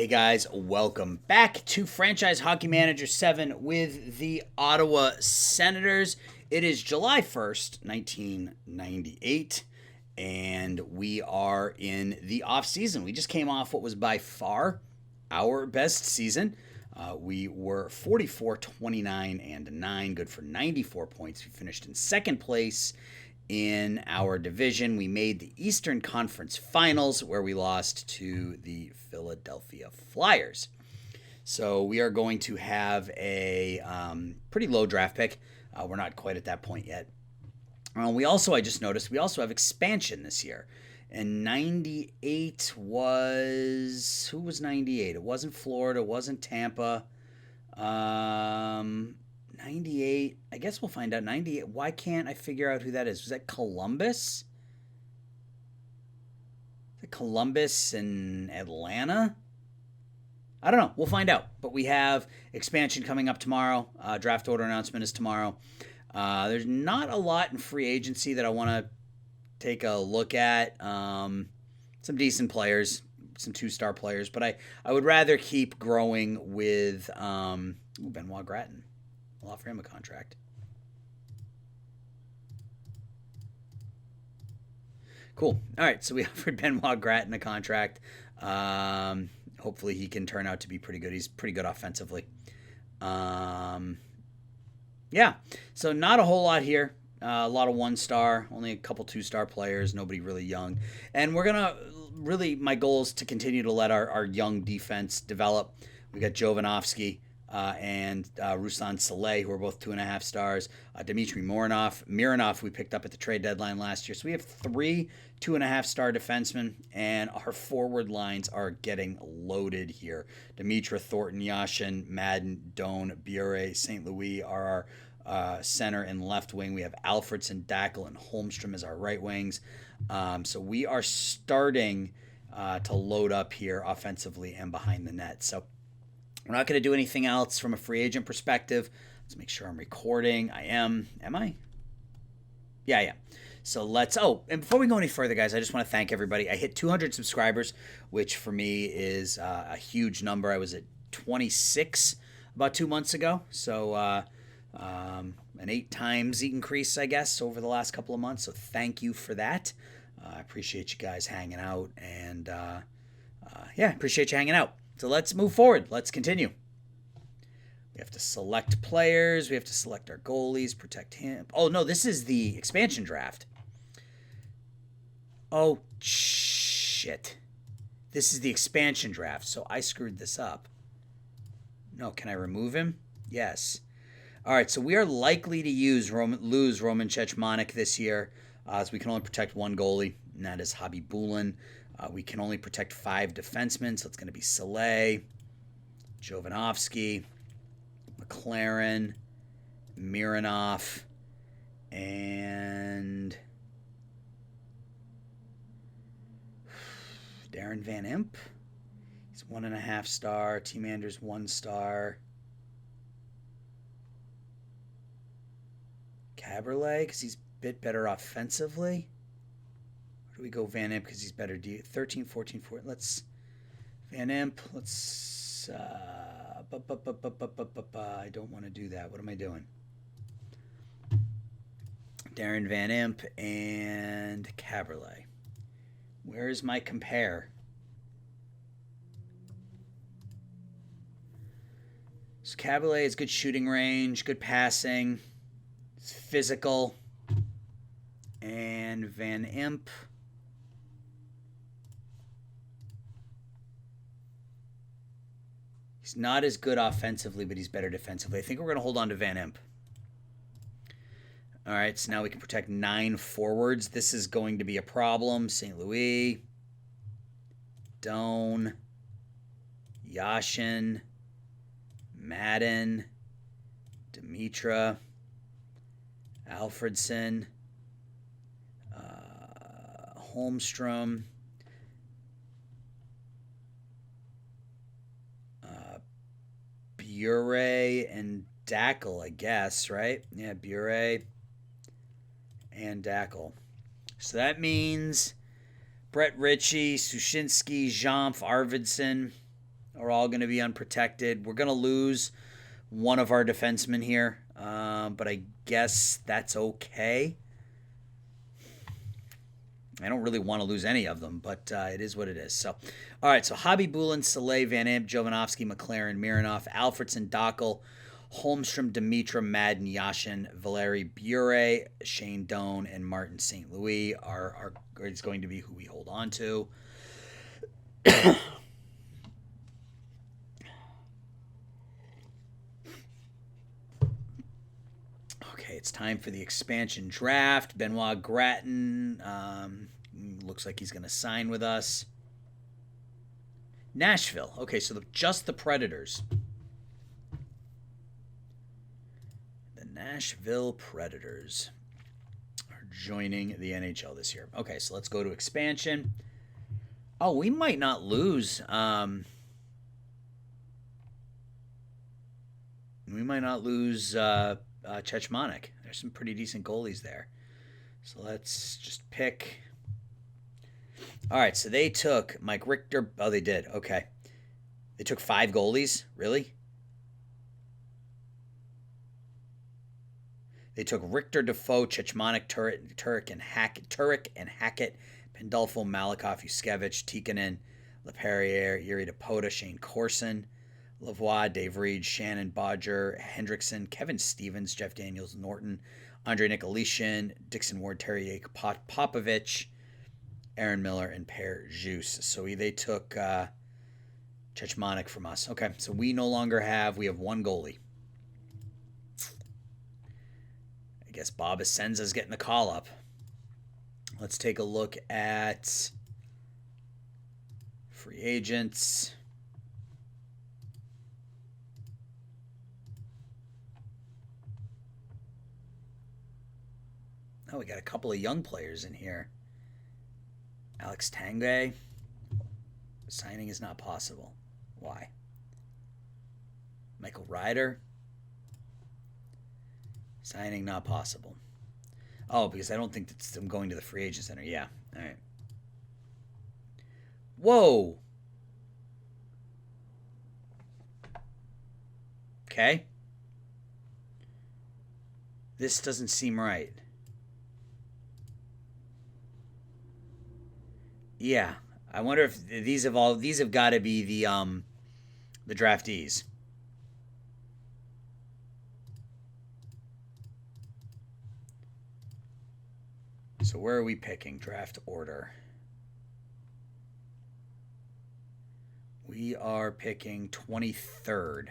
Hey guys, welcome back to Franchise Hockey Manager 7 with the Ottawa Senators. It is July 1st, 1998, and we are in the off-season. We just came off what was by far our best season. We were 44-29-9, good for 94 points. We finished in second place in our division. We made the Eastern Conference Finals, where we lost to the Philadelphia Flyers. So we are going to have a pretty low draft pick. We're not quite at that point yet. I just noticed, we also have expansion this year. And 98 was... Who was 98? It wasn't Florida. It wasn't Tampa. 98, I guess we'll find out. 98, why can't I figure out who that is? Was that Columbus? Is it Columbus and Atlanta? I don't know. We'll find out. But we have expansion coming up tomorrow. Draft order announcement is tomorrow. There's not a lot in free agency that I want to take a look at. Some decent players, some two-star players. But I would rather keep growing with Benoit Gratton. I'll offer him a contract. Cool. All right, so we offered Benoit Gratton a contract. Hopefully he can turn out to be pretty good. He's pretty good offensively. Yeah, so not a whole lot here. A lot of one-star, only a couple two-star players, nobody really young. And we're going to my goal is to continue to let our young defense develop. We got Jovanovski and Ruslan Saleh, who are both 2.5 stars. Dmitry Mironov, we picked up at the trade deadline last year. So we have 3 2.5-star defensemen, and our forward lines are getting loaded here. Dimitra, Thornton, Yashin, Madden, Doan, Bure, St. Louis are our center and left wing. We have Alfredson, Dackel, and Holmstrom as our right wings. So we are starting to load up here offensively and behind the net. So we're not going to do anything else from a free agent perspective. Let's make sure I'm recording. I am. Am I? Yeah, I am. So and before we go any further, guys, I just want to thank everybody. I hit 200 subscribers, which for me is a huge number. I was at 26 about 2 months ago. So an 8 times increase, I guess, over the last couple of months. So thank you for that. I appreciate you guys hanging out. And appreciate you hanging out. So let's move forward. Let's continue. We have to select players. We have to select our goalies, protect him. Oh, no, this is the expansion draft. Oh, shit. This is the expansion draft, so I screwed this up. No, can I remove him? Yes. All right, so we are likely to lose Roman Cechmanek this year, as we can only protect one goalie, and that is Hobby Bulin. We can only protect 5 defensemen, so it's going to be Saleh, Jovanovski, Mclaren, Mironov, and Darren Van Imp. He's 1.5 star. Team Anders 1 star. Caberlet, because he's a bit better offensively. Where do we go Van Imp, because he's better? 13, 14, 14. Let's... Van Imp, let's... I don't want to do that. What am I doing? Darren Van Imp and Caberlet. Where is my compare? So Caberlet has good shooting range, good passing, it's physical, and Van Imp. He's not as good offensively, but he's better defensively. I think we're going to hold on to Van Imp. All right, so now we can protect 9 forwards. This is going to be a problem. St. Louis, Doan, Yashin, Madden, Dimitra, Alfredson, Holmstrom, Bure, and Dackel, I guess, right? Yeah, Bure and Dackel. So that means Brett Ritchie, Sushinsky, Jomf, Arvidsson. are all going to be unprotected. We're going to lose one of our defensemen here, but I guess that's okay. I don't really want to lose any of them, but it is what it is. So, all right, so Hobby Bulin, Soleil, Van Imp, Jovanovski, Mclaren, Mironov, Alfredson, Dockel, Holmstrom, Dimitra, Madden, Yashin, Valeri Bure, Shane Doan, and Martin St. Louis is going to be who we hold on to. It's time for the expansion draft. Benoit Gratton looks like he's going to sign with us. Nashville. Okay, so just the Predators. The Nashville Predators are joining the NHL this year. Okay, so let's go to expansion. Oh, we might not lose. We might not lose Chechmanek. There's some pretty decent goalies there. So let's just pick. All right, so they took Mike Richter. Oh, they did. Okay. They took 5 goalies? Really? They took Richter, Defoe, Chechmanek, Turek, and Hackett, Pandolfo, Malakoff, Yuskevich, Tikkanen, LaPerriere, Yuri Depota, Shane Corson, Lavoie, Dave Reed, Shannon Bodger, Hendrickson, Kevin Stevens, Jeff Daniels, Norton, Andre Nicolishin, Dixon Ward, Terry Popovich, Aaron Miller, and Per Juice. So they took Chechmanek from us. Okay, so we have one goalie. I guess Bob Essenza's getting the call up. Let's take a look at free agents. Oh, we got a couple of young players in here. Alex Tanguay. Signing is not possible. Why? Michael Ryder. Signing not possible. Oh, because I don't think I'm going to the free agent center. Yeah. All right. Whoa. Okay. This doesn't seem right. Yeah, I wonder if these have got to be the draftees. So where are we picking draft order? We are picking 23rd.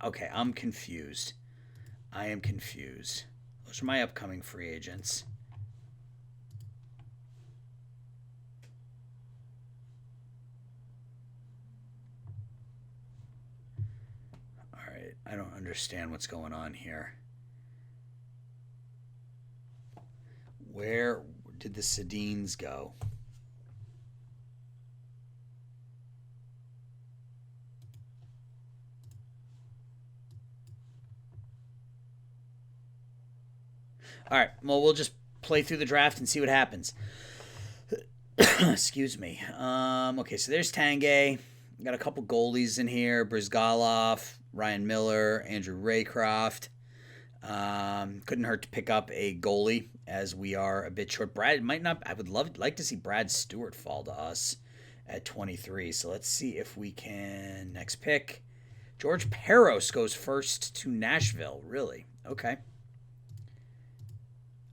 Okay, I'm confused. I am confused. Those are my upcoming free agents. All right, I don't understand what's going on here. Where did the Sedins go? All right, well, we'll just play through the draft and see what happens. Excuse me. Okay, so there's Tanguay. Got a couple goalies in here. Brizgalov, Ryan Miller, Andrew Raycroft. Couldn't hurt to pick up a goalie as we are a bit short. I would like to see Brad Stewart fall to us at 23. So let's see if we can. Next pick. George Peros goes first to Nashville. Really? Okay.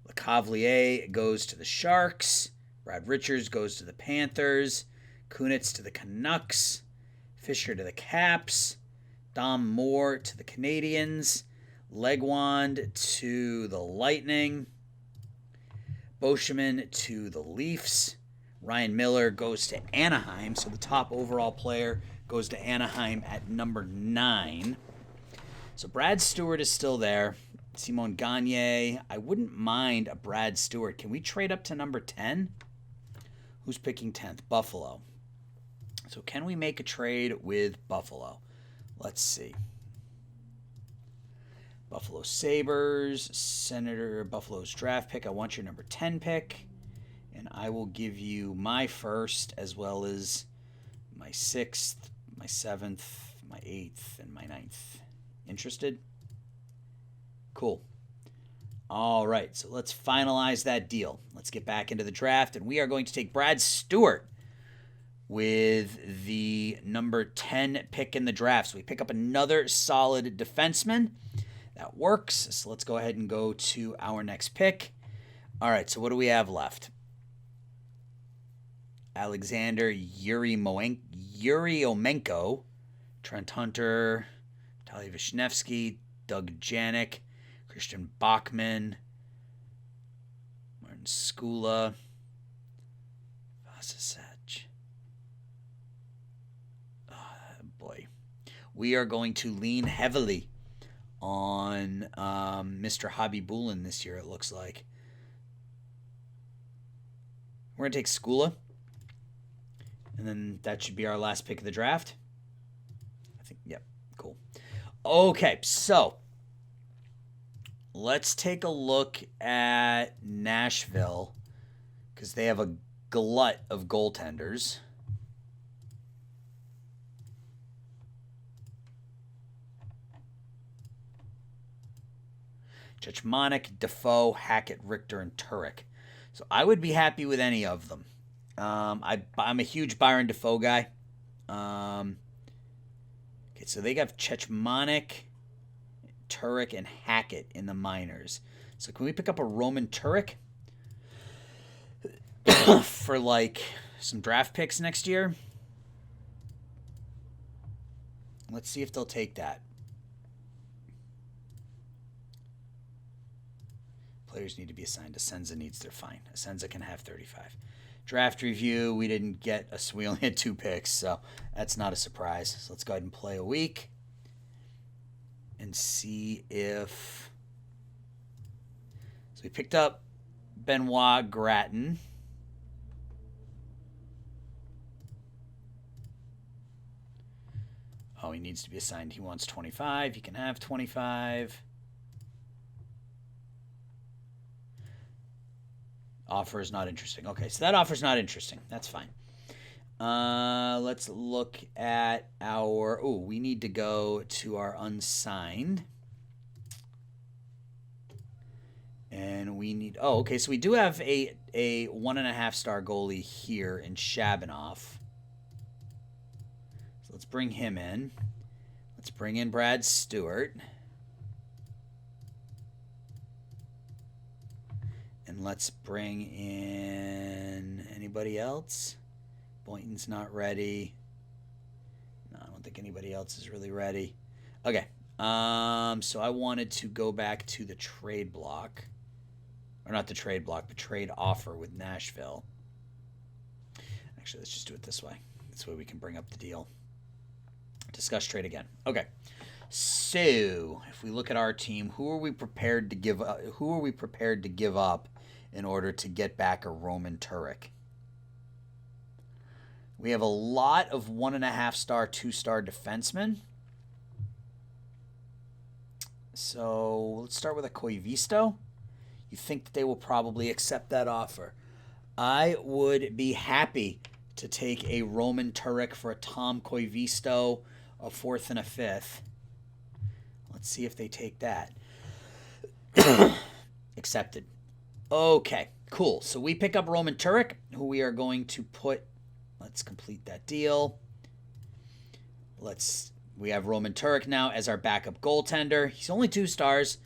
Lecavalier goes to the Sharks. Brad Richards goes to the Panthers. Kunitz to the Canucks. Fisher to the Caps. Dom Moore to the Canadiens. Legwand to the Lightning. Boschman to the Leafs. Ryan Miller goes to Anaheim. So the top overall player goes to Anaheim at number 9. So Brad Stewart is still there. Simon Gagne. I wouldn't mind a Brad Stewart. Can we trade up to number 10? Who's picking 10th? Buffalo. So can we make a trade with Buffalo? Let's see. Buffalo Sabres, Senator Buffalo's draft pick. I want your number 10 pick. And I will give you my first as well as my 6th, my 7th, my 8th, and my 9th. Interested? Cool. All right, so let's finalize that deal. Let's get back into the draft, and we are going to take Brad Stewart with the number 10 pick in the draft. So we pick up another solid defenseman. That works. So let's go ahead and go to our next pick. All right, so what do we have left? Alexander Yuriomenko, Trent Hunter, Vitaly Vishnevsky, Doug Janik, Christian Bachman, Martin Skula, Vasasech. Oh, boy. We are going to lean heavily on Mr. Hobby Bulin this year, it looks like. We're going to take Skula. And then that should be our last pick of the draft. I think, yep, cool. Okay, so let's take a look at Nashville because they have a glut of goaltenders. Chechmanek, Defoe, Hackett, Richter, and Turek. So I would be happy with any of them. I'm a huge Byron Defoe guy. Okay, so they got Chechmanek, Turek, and Hackett in the minors. So can we pick up a Roman Turek for like some draft picks next year? Let's see if they'll take that. Players need to be assigned. Asenza needs their fine. Asenza can have 35. Draft review, we didn't get we only had 2 picks, so that's not a surprise. So let's go ahead and play a week and see if... So we picked up Benoit Gratton. Oh, he needs to be assigned. He wants 25. He can have 25. Offer is not interesting. Okay, so that offer is not interesting. That's fine. Let's look at our... Oh, we need to go to our unsigned. And we need... Oh, okay, so we do have a 1.5-star goalie here in Shabanoff. So let's bring him in. Let's bring in Brad Stewart. And let's bring in anybody else. Boynton's not ready. No, I don't think anybody else is really ready. Okay. So I wanted to go back to the trade block. Or not the trade block, but trade offer with Nashville. Actually, let's just do it this way. This way we can bring up the deal. Discuss trade again. Okay. So, if we look at our team, who are we prepared to give up in order to get back a Roman Turek? We have a lot of 1.5-star, 2-star defensemen. So, let's start with a Koivisto. You think that they will probably accept that offer. I would be happy to take a Roman Turek for a Tom Koivisto, a 4th and a 5th. Let's see if they take that. Accepted. Okay, cool. So we pick up Roman Turek, who we are going to put... Let's complete that deal. We have Roman Turek now as our backup goaltender. He's only 2 stars,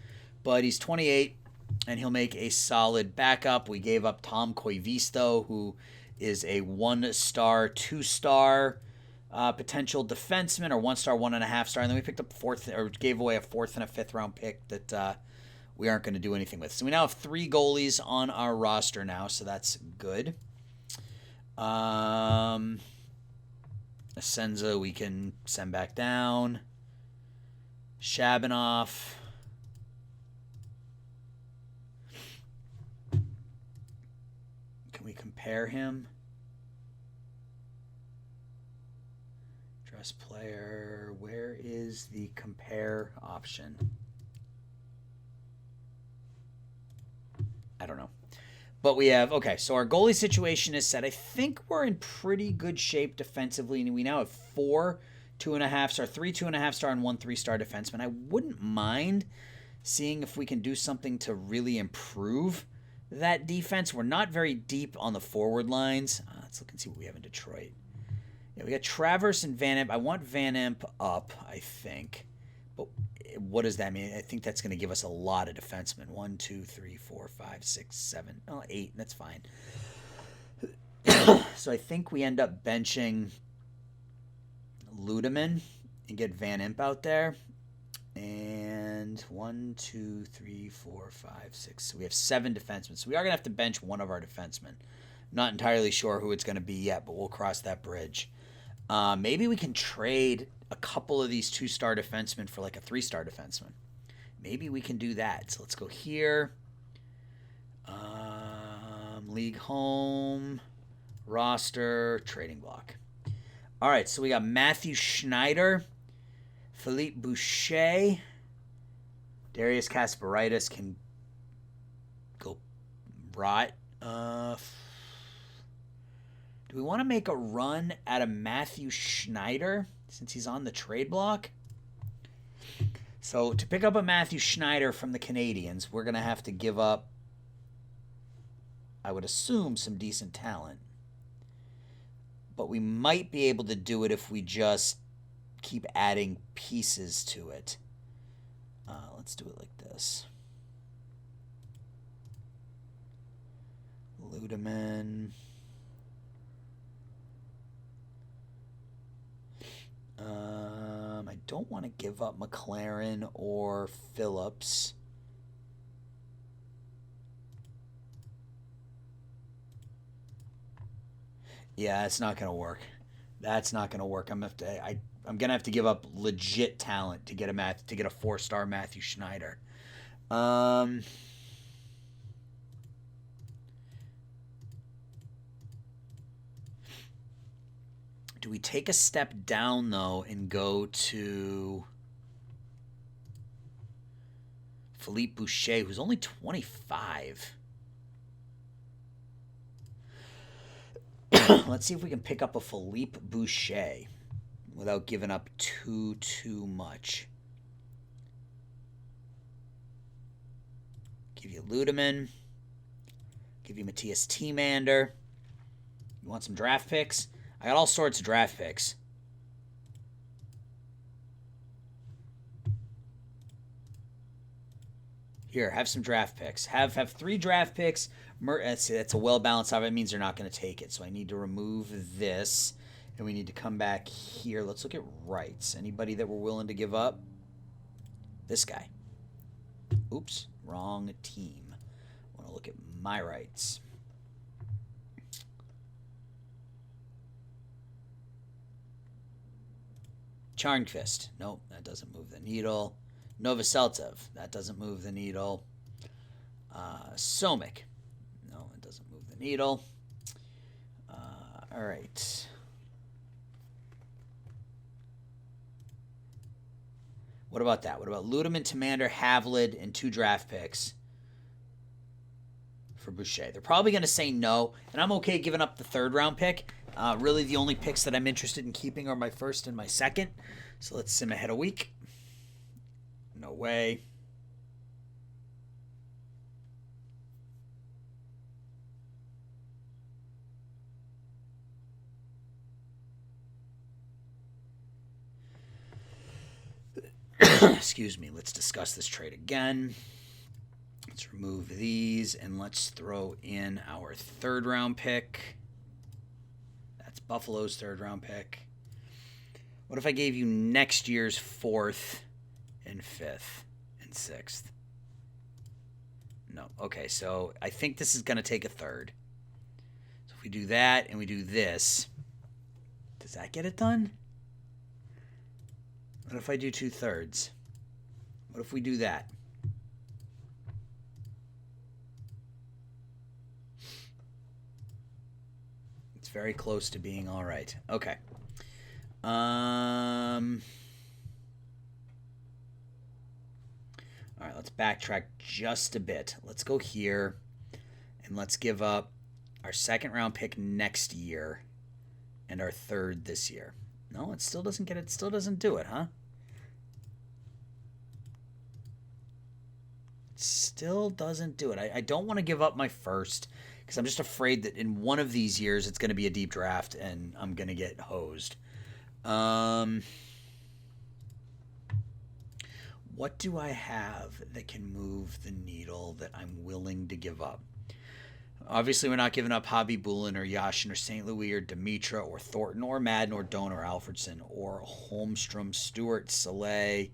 but he's 28, and he'll make a solid backup. We gave up Tom Koivisto, who is a 1-star, 2-star... potential defenseman, or 1-star, 1.5-star, and then we picked up gave away a 4th and a 5th round pick that we aren't going to do anything with. So we now have 3 goalies on our roster now, so that's good. Asenza we can send back down. Shabanoff. Can we compare him? Player, where is the compare option? I don't know. But we have, okay, so our goalie situation is set. I think we're in pretty good shape defensively. And we now have 4 2.5-star, 3 2.5-star, and 1 3-star defenseman. I wouldn't mind seeing if we can do something to really improve that defense. We're not very deep on the forward lines. Let's look and see what we have in Detroit. Yeah, we got Travers and Van Imp. I want Van Imp up, I think. But what does that mean? I think that's going to give us a lot of defensemen. 1, 2, 3, 4, 5, 6, 7, 8. That's fine. So I think we end up benching Ludeman and get Van Imp out there. And 1, 2, 3, 4, 5, 6. So we have 7 defensemen. So we are going to have to bench one of our defensemen. Not entirely sure who it's going to be yet, but we'll cross that bridge. Maybe we can trade a couple of these 2-star defensemen for like a 3-star defenseman. Maybe we can do that. So let's go here. League home, roster, trading block. All right, so we got Matthew Schneider, Philippe Boucher, Darius Kasparaitis can go rot. Do we want to make a run at a Matthew Schneider since he's on the trade block? So to pick up a Matthew Schneider from the Canadiens, we're going to have to give up, I would assume, some decent talent. But we might be able to do it if we just keep adding pieces to it. Let's do it like this. Ludeman. I don't want to give up Mclaren or Phillips. Yeah, it's not going to work. That's not going to work. I'm gonna have to give up legit talent to get a 4-star Matthew Schneider. Do we take a step down, though, and go to Philippe Boucher, who's only 25? Let's see if we can pick up a Philippe Boucher without giving up too much. Give you Ludeman. Give you Matthias Tiemander. You want some draft picks? I got all sorts of draft picks. Here, have some draft picks. Have 3 draft picks. That's a well-balanced out. That means they're not going to take it. So I need to remove this. And we need to come back here. Let's look at rights. Anybody that we're willing to give up? This guy. Oops, wrong team. I want to look at my rights. Charnquist. Nope, that doesn't move the needle. Novoseltsev. That doesn't move the needle. Somik. No, it doesn't move the needle. All right. What about that? What about Ludeman, Tiemander, Havlid, and 2 draft picks for Boucher? They're probably going to say no, and I'm okay giving up the 3rd-round pick. Really, the only picks that I'm interested in keeping are my 1st and my 2nd. So let's sim ahead a week. No way. Excuse me. Let's discuss this trade again. Let's remove these, and let's throw in our 3rd-round pick. That's Buffalo's 3rd-round pick. What if I gave you next year's 4th and 5th and 6th? No. Okay, so I think this is going to take a 3rd. So if we do that and we do this, does that get it done? What if I do 2 thirds? What if we do that? It's very close to being all right. Okay. All right, let's backtrack just a bit. Let's go here. And let's give up our second-round pick next year and our third this year. No, it still doesn't get it. Still doesn't do it, huh? Still doesn't do it. I don't want to give up my first because I'm just afraid that in one of these years it's going to be a deep draft and I'm going to get hosed. What do I have that can move the needle that I'm willing to give up? Obviously, we're not giving up Hobby Bulin or Yashin or St. Louis or Dimitra or Thornton or Madden or Doan or Alfredson or Holmstrom, Stewart, Soleil,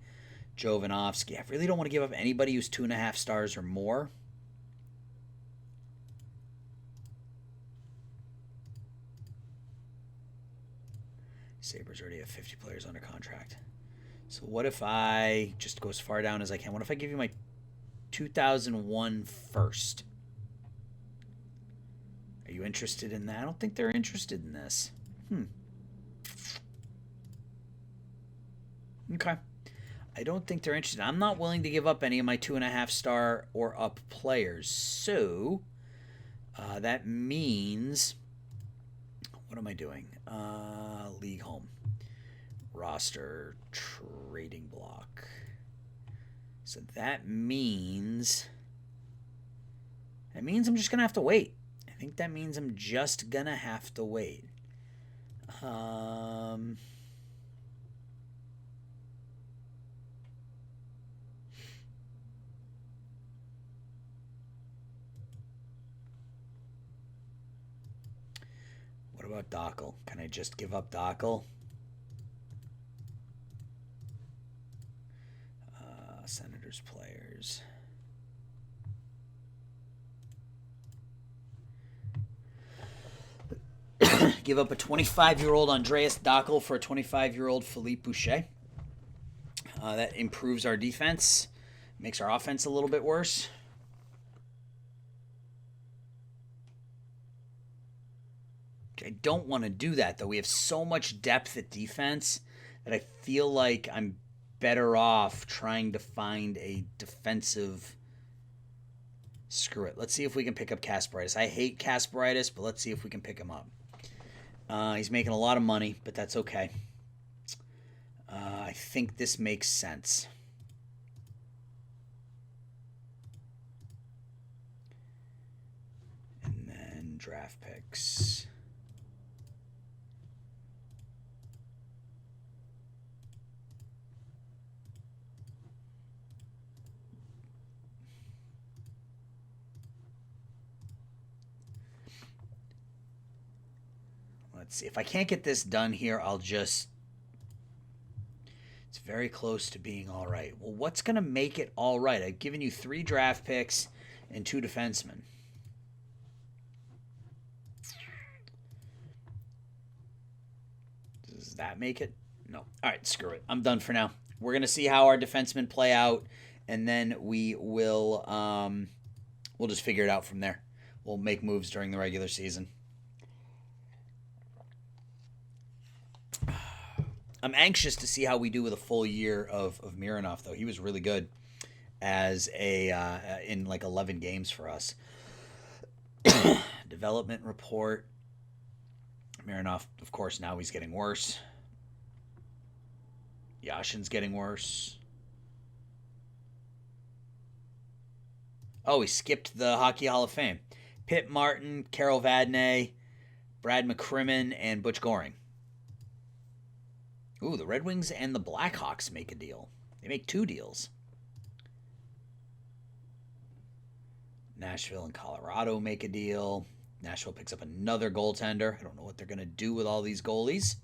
Jovanovski. I really don't want to give up anybody who's 2.5 stars or more. Sabres already have 50 players under contract. So what if I just go as far down as I can? What if I give you my 2001 first? Are you interested in that? I don't think they're interested in this. Okay. I don't think they're interested. I'm not willing to give up any of my 2.5 star or up players. So that means, what am I doing? League home. Roster trading block. So that means I'm just going to have to wait. I think that means I'm just going to have to wait. What about Dockel? Can I just give up Dockel? Senators players. Give up a 25-year-old Andreas Dockel for a 25-year-old Philippe Boucher. That improves our defense, makes our offense a little bit worse. I don't want to do that, though. We have so much depth at defense that I feel like I'm better off trying to find a defensive. Screw it. Let's see if we can pick up Kasperitis. I hate Kasperitis, but let's see if we can pick him up. He's making a lot of money, but that's okay. I think this makes sense. And then draft picks. Let's see. If I can't get this done here, I'll just... It's very close to being all right. Well, what's going to make it all right? I've given you 3 draft picks and 2 defensemen. Does that make it? No. All right, screw it. I'm done for now. We're going to see how our defensemen play out, and then we will we'll just figure it out from there. We'll make moves during the regular season. I'm anxious to see how we do with a full year of Mironov, though. He was really good as in like 11 games for us. Development report. Mironov, of course, now he's getting worse. Yashin's getting worse. Oh, he skipped the Hockey Hall of Fame. Pitt Martin, Carol Vadnais, Brad McCrimmon, and Butch Goring. Ooh, the Red Wings and the Blackhawks make a deal. They make 2 deals. Nashville and Colorado make a deal. Nashville picks up another goaltender. I don't know what they're going to do with all these goalies.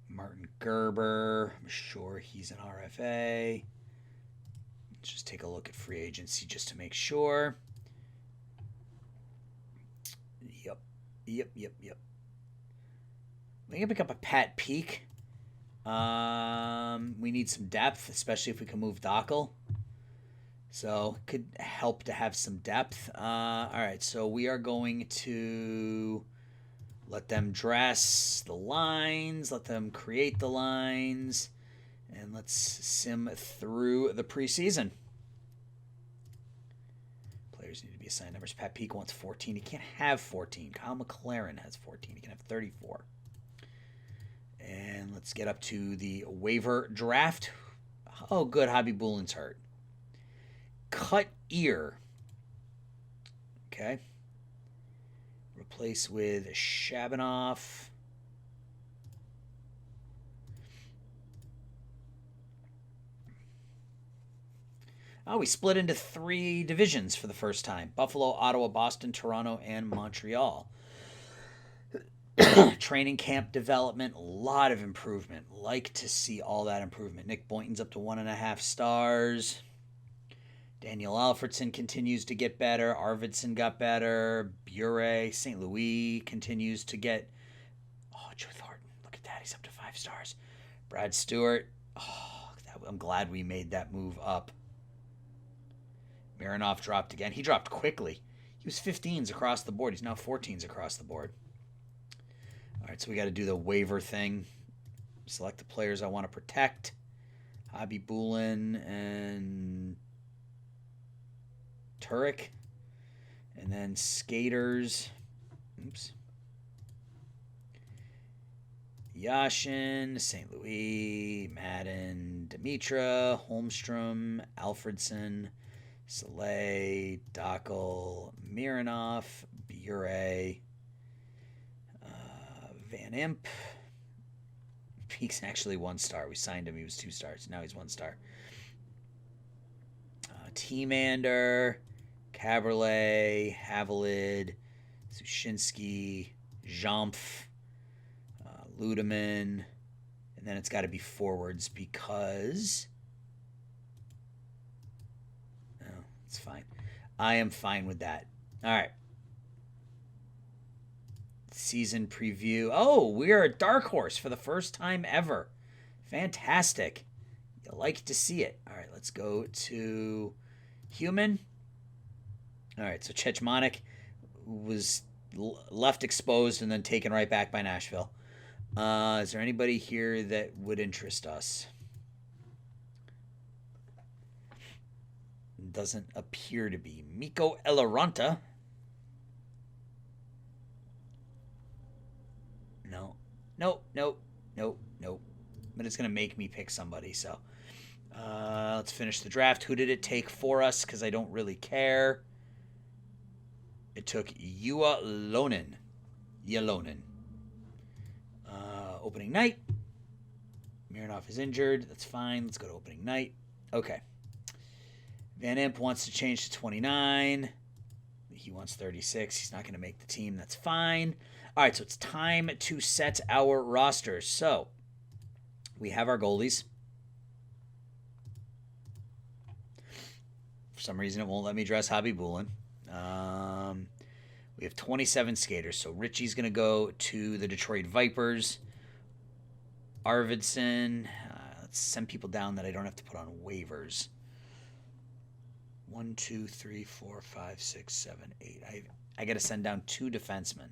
Martin Gerber. I'm sure he's an RFA. Let's just take a look at free agency just to make sure. Yep. We can pick up a Pat Peak. We need some depth, especially if we can move Dockel. So it could help to have some depth. All right, so we are going to let them dress the lines, let them create the lines, And let's sim through the preseason. Players need to be assigned numbers. Pat Peake wants 14. He can't have 14. Kyle Mclaren has 14. He can have 34. And let's get up to the waiver draft. Oh, good. Hobby Boolin's hurt. Cut ear. Okay. Replace with Shabanoff. Oh, we split into 3 divisions for the first time. Buffalo, Ottawa, Boston, Toronto, and Montreal. Training camp development, a lot of improvement. Like to see all that improvement. Nick Boynton's up to 1.5 stars. Daniel Alfredson continues to get better. Arvidsson got better. Bure, St. Louis continues to get... Oh, Joe Thornton, look at that. He's up to 5 stars. Brad Stewart. Oh, I'm glad we made that move up. Mironov dropped again. He dropped quickly. He was 15s across the board. He's now 14s across the board. All right, so we got to do the waiver thing. Select the players I want to protect. Hobby Boolin and Turek. And then skaters. Oops. Yashin, St. Louis, Madden, Dimitra, Holmstrom, Alfredson, Soleil, Dockel, Mironov, Bure, Van Imp. Peake's actually 1 star. We signed him. He was 2 stars. Now he's 1 star. Teamander, Caberlet, Havilid, Sushinsky, Jampf, Ludeman. And then it's got to be forwards because... Oh, it's fine. I am fine with that. All right. Season preview. Oh, we are a dark horse for the first time ever. Fantastic. You like to see it. All right, let's go to human. All right, so Chechmanek was left exposed and then taken right back by Nashville. Is there anybody here that would interest us? Doesn't appear to be. Mikko Eloranta. Nope. But it's going to make me pick somebody, so. Let's finish the draft. Who did it take for us? Because I don't really care. It took Yalonen. Opening night. Mironov is injured. That's fine. Let's go to opening night. Okay. Van Imp wants to change to 29. He wants 36. He's not going to make the team. That's fine. All right, so it's time to set our rosters. So we have our goalies. For some reason, it won't let me dress Hobby Boolin. We have 27 skaters. So Richie's going to go to the Detroit Vipers. Arvidsson. Let's send people down that I don't have to put on waivers. 1, 2, 3, 4, 5, 6, 7, 8. I got to send down 2 defensemen.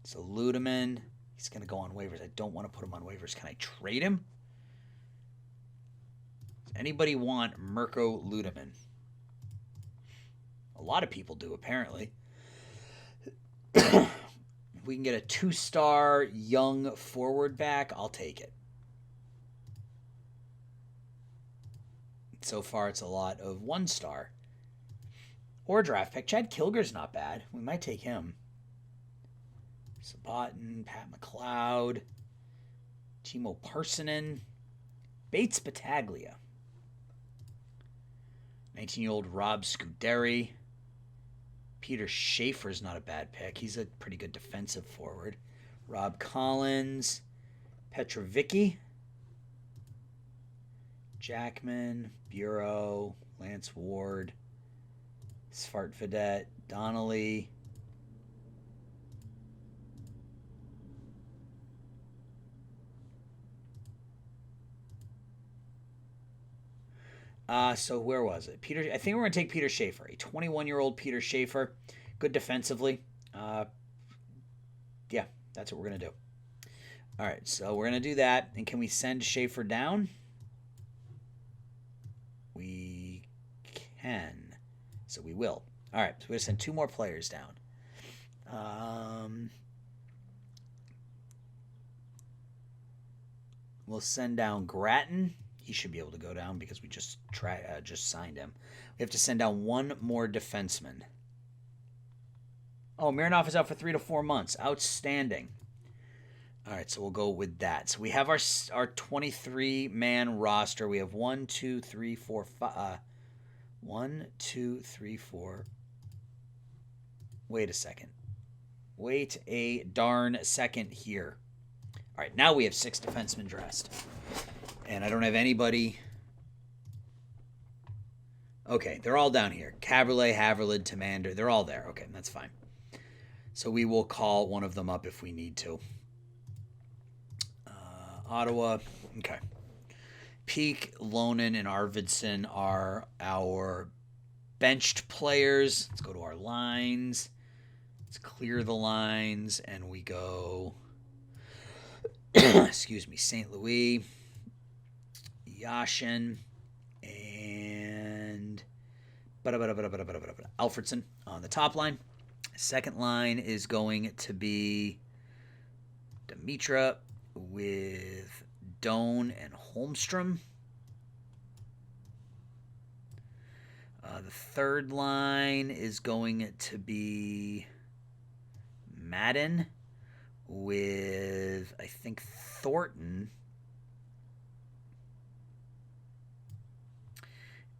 So Ludeman, he's going to go on waivers. I don't want to put him on waivers. Can I trade him? Does anybody want Mirko Ludeman? A lot of people do, apparently. If we can get a 2-star young forward back, I'll take it. So far, it's a lot of 1-star. Or draft pick. Chad Kilger's not bad. We might take him. Sabatin, Pat McLeod, Timo Parsonen, Bates Battaglia, 19-year-old Rob Scuderi. Peter Schaefer's not a bad pick. He's a pretty good defensive forward. Rob Collins, Petrovicki, Jackman, Bureau, Lance Ward, Svartvedet, Donnelly. So where was it? I think we're going to take Peter Schaefer, a 21-year-old Peter Schaefer, good defensively. Yeah, that's what we're going to do. All right, so we're going to do that. And can we send Schaefer down? can. So we will. All right, so we're going to send 2 more players down. We'll send down Gratton. He should be able to go down because we just signed him. We have to send down 1 more defenseman. Oh, Mironov is out for 3 to 4 months. Outstanding. All right, so we'll go with that. So we have our 23-man roster. We have 1, 2, 3, 4, 5. 1, 2, 3, 4. Wait a second. Wait a darn second here. All right, now we have 6 defensemen dressed. And I don't have anybody. Okay, they're all down here. Caberlet, Haverlid, Tamander. They're all there. Okay, that's fine. So we will call one of them up if we need to. Ottawa. Okay. Peak, Lonan, and Arvidsson are our benched players. Let's go to our lines. Let's clear the lines, and we go... excuse me, St. Louis, Yashin, and Alfredson on the top line. Second line is going to be Dimitra with Doan and Holmstrom. The third line is going to be Madden with, I think, Thornton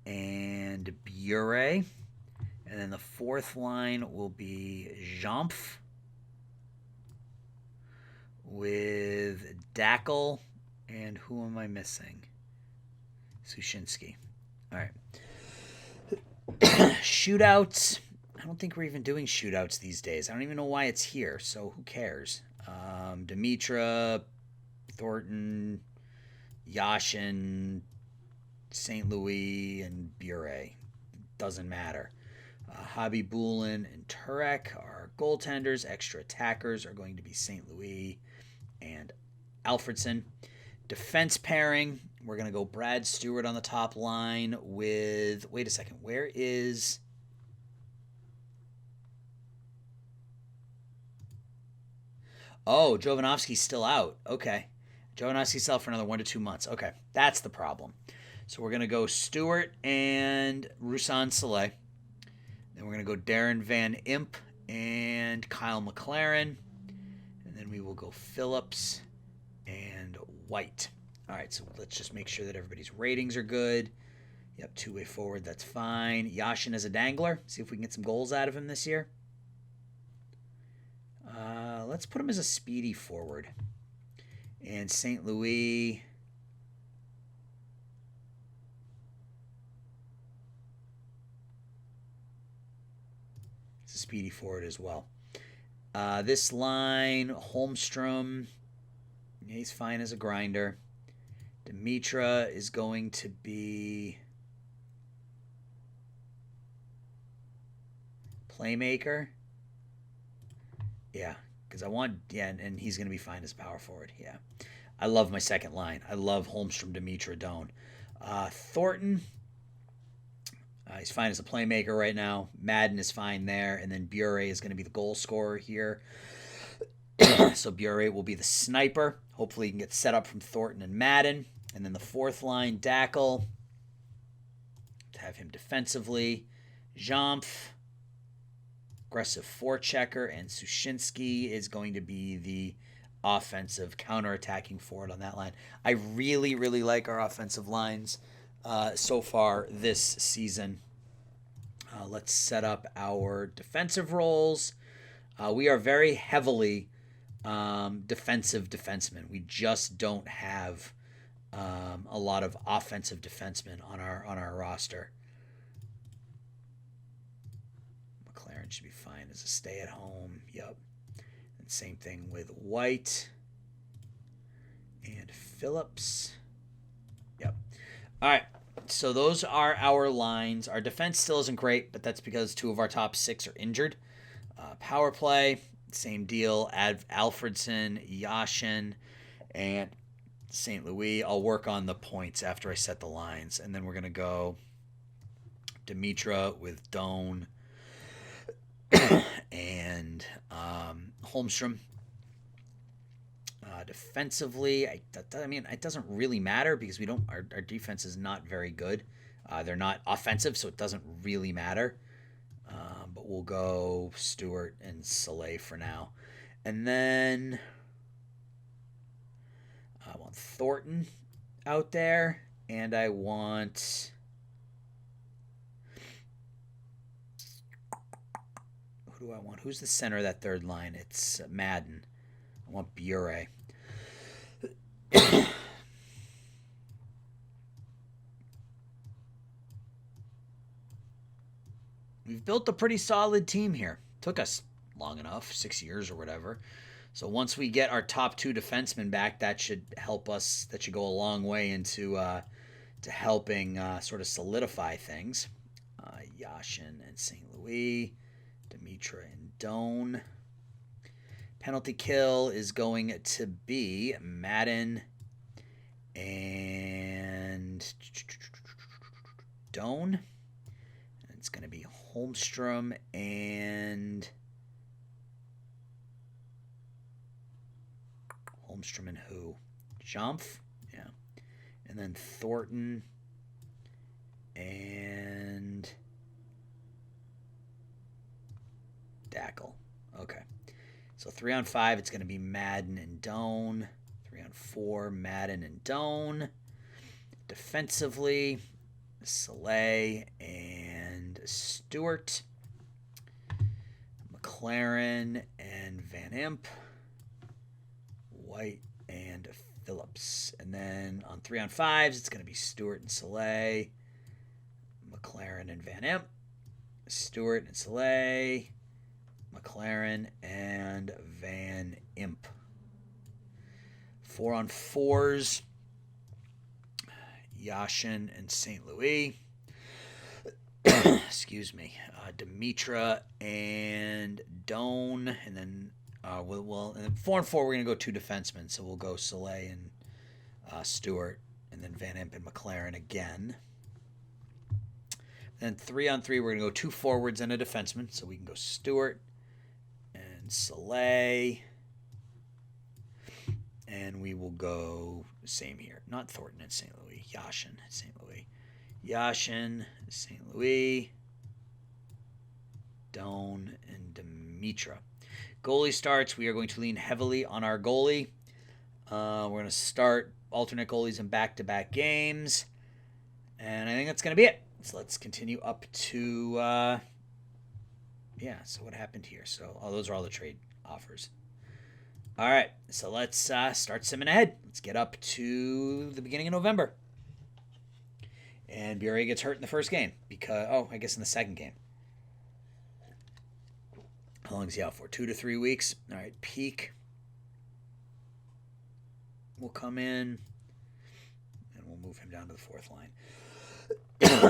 and Bure. And then the fourth line will be Jampf with Dackel. And who am I missing? Sushinsky. All right. Shootouts. I don't think we're even doing shootouts these days. I don't even know why it's here, so who cares? Dimitra, Thornton, Yashin, St. Louis, and Bure. Doesn't matter. Hobby Bulin and Turek are goaltenders. Extra attackers are going to be St. Louis and Alfredson. Defense pairing, we're going to go Brad Stewart on the top line with... Wait a second. Where is... Oh, Jovanovski's still out. Okay. Jovanovski's still out for another 1 to 2 months. Okay. That's the problem. So we're going to go Stewart and Ruslan Saleh. Then we're going to go Darren Van Imp and Kyle Mclaren. And then we will go Phillips and White. All right, so let's just make sure that everybody's ratings are good. Yep, 2-way forward, that's fine. Yashin as a dangler. See if we can get some goals out of him this year. Let's put him as a speedy forward. And St. Louis... it's a speedy forward as well. This line, Holmstrom... he's fine as a grinder. Dimitra is going to be playmaker. Yeah, because I want... yeah, and he's going to be fine as power forward. Yeah. I love my second line. I love Holmstrom, Dimitra, Doan. Thornton, he's fine as a playmaker right now. Madden is fine there. And then Bure is going to be the goal scorer here. So Bure will be the sniper. Hopefully he can get set up from Thornton and Madden. And then the fourth line, Dackel. To have him defensively. Jampf, aggressive forechecker. And Sushinsky is going to be the offensive counterattacking forward on that line. I really, really like our offensive lines so far this season. Let's set up our defensive roles. We are very heavily... defensive defensemen. We just don't have a lot of offensive defensemen on our roster. Mclaren should be fine as a stay-at-home. Yep. And same thing with White and Phillips. Yep. All right. So those are our lines. Our defense still isn't great, but that's because 2 of our top 6 are injured. Power play. Same deal. Add Alfredson, Yashin, and St. Louis. I'll work on the points after I set the lines. And then we're going to go Dimitra with Doan and Holmstrom. Defensively, I mean, it doesn't really matter because our defense is not very good. They're not offensive, so it doesn't really matter. But we'll go Stewart and Soleil for now. And then I want Thornton out there, and I want... Who do I want? Who's the center of that third line? It's Madden. I want Bure. We've built a pretty solid team here. Took us long enough, 6 years or whatever. So once we get our top 2 defensemen back, that should help us. That should go a long way into to helping sort of solidify things. Yashin and St. Louis, Dimitra and Doan. Penalty kill is going to be Madden and Doan. It's going to be Holmstrom and who? Jomph? Yeah. And then Thornton and Dackel. Okay. So 3-on-5, it's going to be Madden and Doan. 3-on-4, Madden and Doan. Defensively, Soleil and Stewart. Mclaren and Van Imp. White and Phillips. And then on 3-on-5s, it's going to be Stewart and Soleil. McLaren and Van Imp. Stewart and Soleil. McLaren and Van Imp. 4-on-4s. Yashin and St. Louis. Excuse me. Dimitra and Doan. And then and then 4-on-4, we're going to go 2 defensemen. So we'll go Soleil and Stewart. And then Van Imp and McLaren again. Then 3-on-3, we're going to go 2 forwards and a defenseman. So we can go Stewart and Soleil. And we will go same here. Not Thornton and St. Louis. Yashin and St. Louis. Yashin, St. Louis. Doan and Dimitra. Goalie starts. We are going to lean heavily on our goalie. We're going to start alternate goalies in back-to-back games. And I think that's going to be it. So let's continue up to... so what happened here? So, those are all the trade offers. All right, so let's start simming ahead. Let's get up to the beginning of November. And Bure gets hurt in the first game because, I guess in the second game. How long is he out for? 2 to 3 weeks. All right, Peak will come in, and we'll move him down to the fourth line.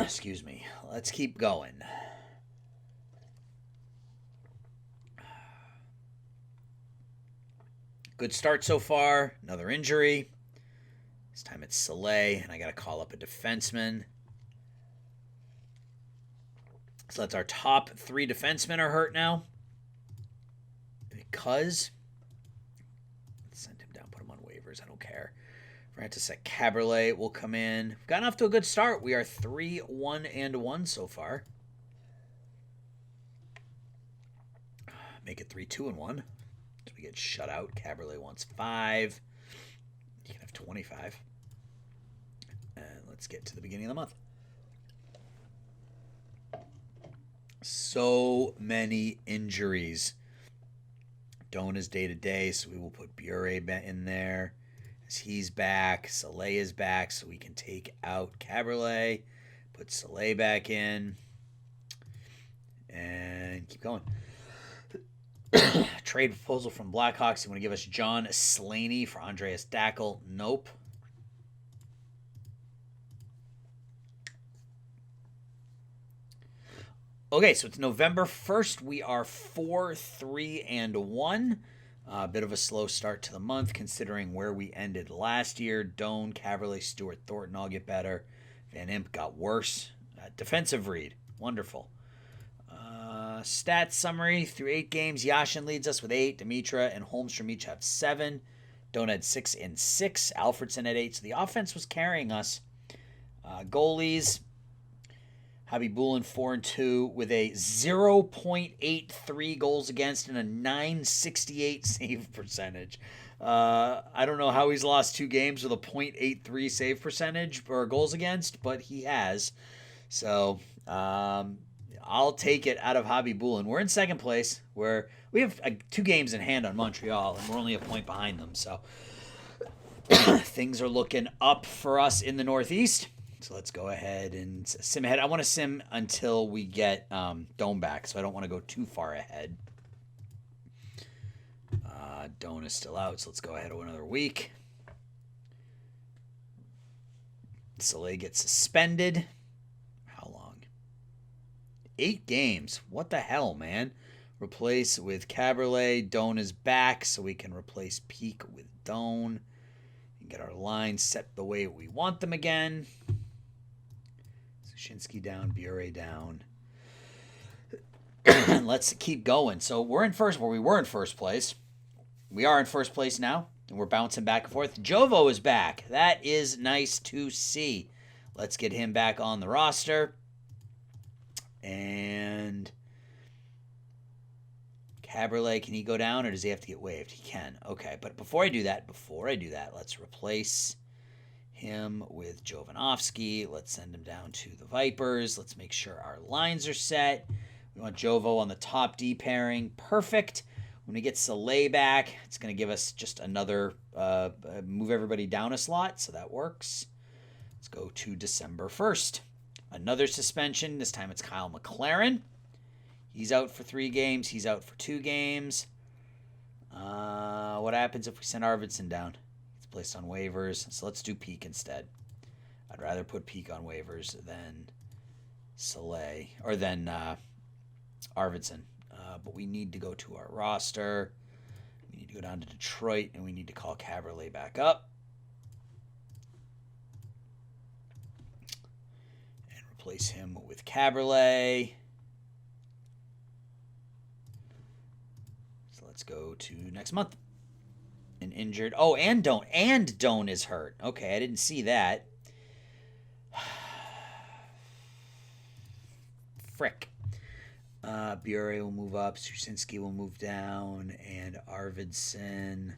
Excuse me. Let's keep going. Good start so far. Another injury. This time it's Soleil, and I got to call up a defenseman. So that's our top 3 defensemen are hurt now. Because... let's send him down, put him on waivers. I don't care. František Caberlet will come in. We've gotten off to a good start. We are 3-1-1 so far. Make it 3-2-1. We get shut out. Caberlet wants 5. You can have 25. And let's get to the beginning of the month. So many injuries. Doan is day-to-day, so we will put Bure in there. As he's back, Soleil is back, so we can take out Caberlet. Put Soleil back in. And keep going. Trade proposal from Blackhawks. You want to give us John Slaney for Andreas Dackel? Nope. Okay, so it's November 1st. We are 4-3-1. A bit of a slow start to the month considering where we ended last year. Doan, Caberlet, Stewart, Thornton all get better. Van Imp got worse. Defensive read. Wonderful. Stats summary through 8 games. Yashin leads us with 8. Dimitra and Holmstrom each have 7. Don had 6 and 6. Alfredson had 8. So the offense was carrying us. Goalies. Javi Bulin 4 and 2 with a 0.83 goals against and a 968 save percentage. I don't know how he's lost 2 games with a .83 save percentage or goals against, but he has. So I'll take it out of Javi Bulin. We're in second place, where we have 2 games in hand on Montreal, and we're only a point behind them. So things are looking up for us in the Northeast. So let's go ahead and sim ahead. I want to sim until we get Dome back, so I don't want to go too far ahead. Dome is still out, so let's go ahead another week. Soleil gets suspended. How long? 8 games. What the hell, man? Replace with Caberlet. Doan is back, so we can replace Peak with Doan. And get our lines set the way we want them again. Shinsky down, Bure down. Let's keep going. So we're in first, where we were in first place. We are in first place now, and we're bouncing back and forth. Jovo is back. That is nice to see. Let's get him back on the roster. And Caberlet, can he go down, or does he have to get waived? He can. Okay, but before I do that, let's replace him with Jovanovski. Let's send him down to the Vipers. Let's make sure our lines are set. We want Jovo on the top D pairing. Perfect. When we get Soleil back, it's going to give us just another move everybody down a slot, so that works. Let's go to December 1st. Another suspension. This time it's Kyle Mclaren. He's out for 3 games. He's out for 2 games. What happens if we send Arvidsson down? Placed on waivers, so let's do Peak instead. I'd rather put Peak on waivers than Soleil, or than Arvidsson. But we need to go to our roster. We need to go down to Detroit, and we need to call Caberlet back up. And replace him with Caberlet. So let's go to next month. An injured. Oh, and Doan is hurt. Okay, I didn't see that. Frick. Bure will move up. Susinski will move down. And Arvidsson.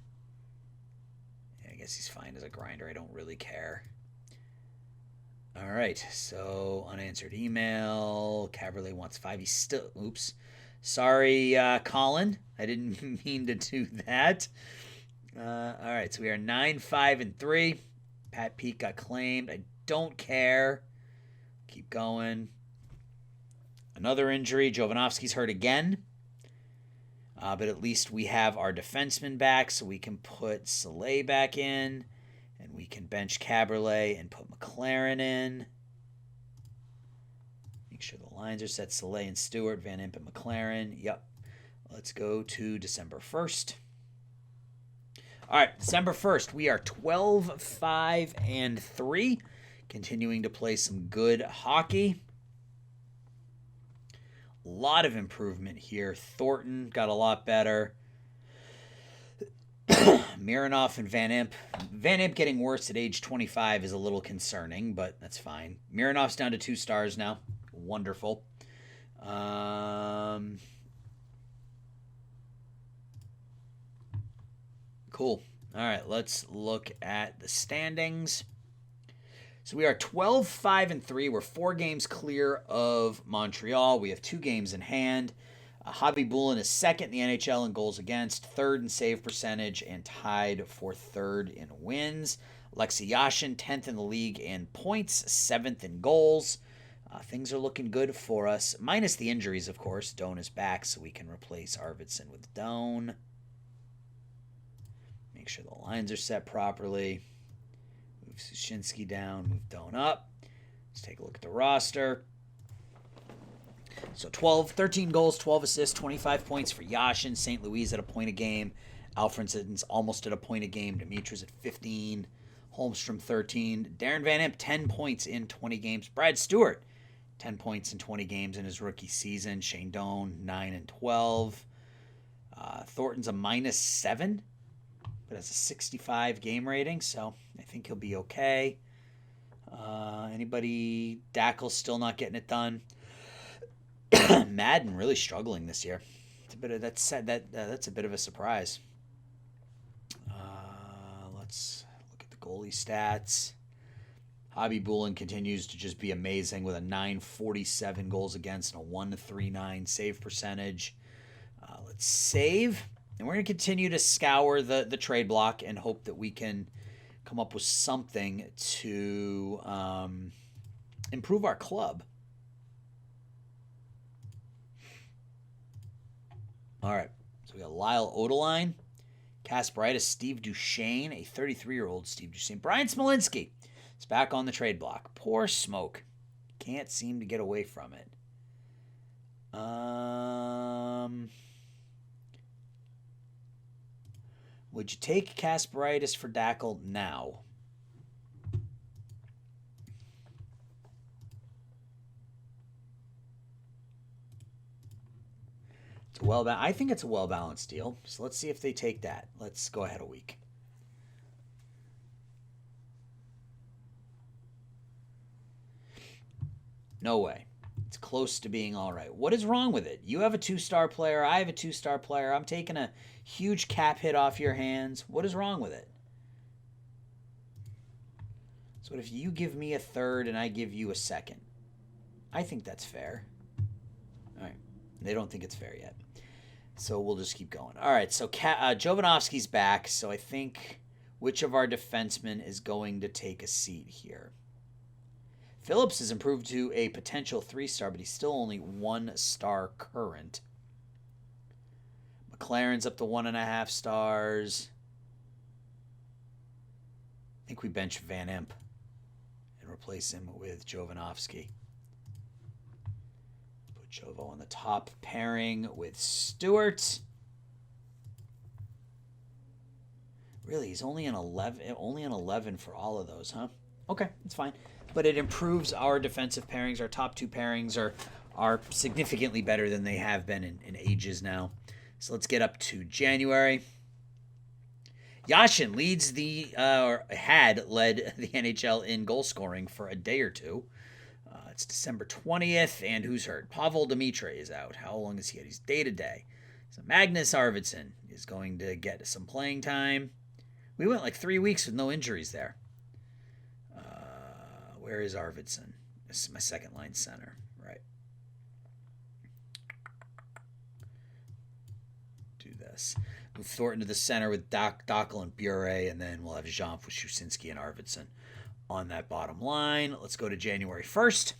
Yeah, I guess he's fine as a grinder. I don't really care. All right, so unanswered email. Caberlet wants 5. He's still... Oops. Sorry, Colin. I didn't mean to do that. All right, so we are 9-5-3. Pat Peak got claimed. I don't care. Keep going. Another injury. Jovanovski's hurt again. But at least we have our defenseman back, so we can put Soleil back in. And we can bench Caberlet and put Mclaren in. Make sure the lines are set. Soleil and Stewart, Van Imp and McLaren. Yep. Let's go to December 1st. All right, December 1st, we are 12-5-3, continuing to play some good hockey. A lot of improvement here. Thornton got a lot better. Mironov and Van Imp. Van Imp getting worse at age 25 is a little concerning, but that's fine. Mironov's down to 2 stars now. Wonderful. Cool. All right, let's look at the standings. So we are 12-5-3. We're 4 games clear of Montreal. We have 2 games in hand. Javi Bulin is second in the NHL in goals against, third in save percentage, and tied for third in wins. Alexei Yashin, 10th in the league in points, 7th in goals. Things are looking good for us, minus the injuries, of course. Doan is back, so we can replace Arvidsson with Doan. Make sure the lines are set properly. Move Sushinsky down, move Doan up. Let's take a look at the roster. So 13 goals, 12 assists, 25 points for Yashin. St. Louis at a point a game. Alfredson's almost at a point a game. Dimitra's at 15. Holmstrom 13. Darren Van Imp 10 points in 20 games. Brad Stewart 10 points in 20 games in his rookie season. Shane Doan, 9 and 12. Thornton's a -7, but has a 65 game rating, so I think he'll be okay. Anybody? Dackel's still not getting it done. Madden really struggling this year. It's a bit of that's a bit of a surprise. Let's look at the goalie stats. Hobby Bullen continues to just be amazing with a 947 goals against and a 139 save percentage. Let's save, and we're going to continue to scour the trade block and hope that we can come up with something to improve our club. All right, so we got Lyle Odeline, Kasparaitis, Steve Duchesne, a 33-year-old Steve Duchesne. Brian Smolinski is back on the trade block. Poor Smoke. Can't seem to get away from it. Would you take Kasparaitis for Dackel now? I think it's a well-balanced deal. So let's see if they take that. Let's go ahead a week. No way. It's close to being all right. What is wrong with it? You have a 2-star player. I have a 2-star player. I'm taking a huge cap hit off your hands. What is wrong with it? So what if you give me a 3rd and I give you a 2nd? I think that's fair. All right. They don't think it's fair yet. So we'll just keep going. All right, so Jovanovski's back. So I think which of our defensemen is going to take a seat here? Phillips has improved to a potential 3-star, but he's still only 1-star current. Mclaren's up to 1.5 stars. I think we bench Van Imp and replace him with Jovanovski. Jovo on the top pairing with Stewart. Really, he's only an 11 for all of those, huh? Okay, that's fine. But it improves our defensive pairings. Our top 2 pairings are significantly better than they have been in ages now. So let's get up to January. Yashin leads had led the NHL in goal scoring for a day or two. It's December 20th, and who's hurt? Pavel Demitra is out. How long is he out? He's day-to-day. So Magnus Arvidsson is going to get some playing time. We went like 3 weeks with no injuries there. Where is Arvidsson? This is my second-line center. Right. Do this. Move Thornton to the center with Dockel and Bure, and then we'll have Jean with Shusinski and Arvidsson on that bottom line. Let's go to January 1st.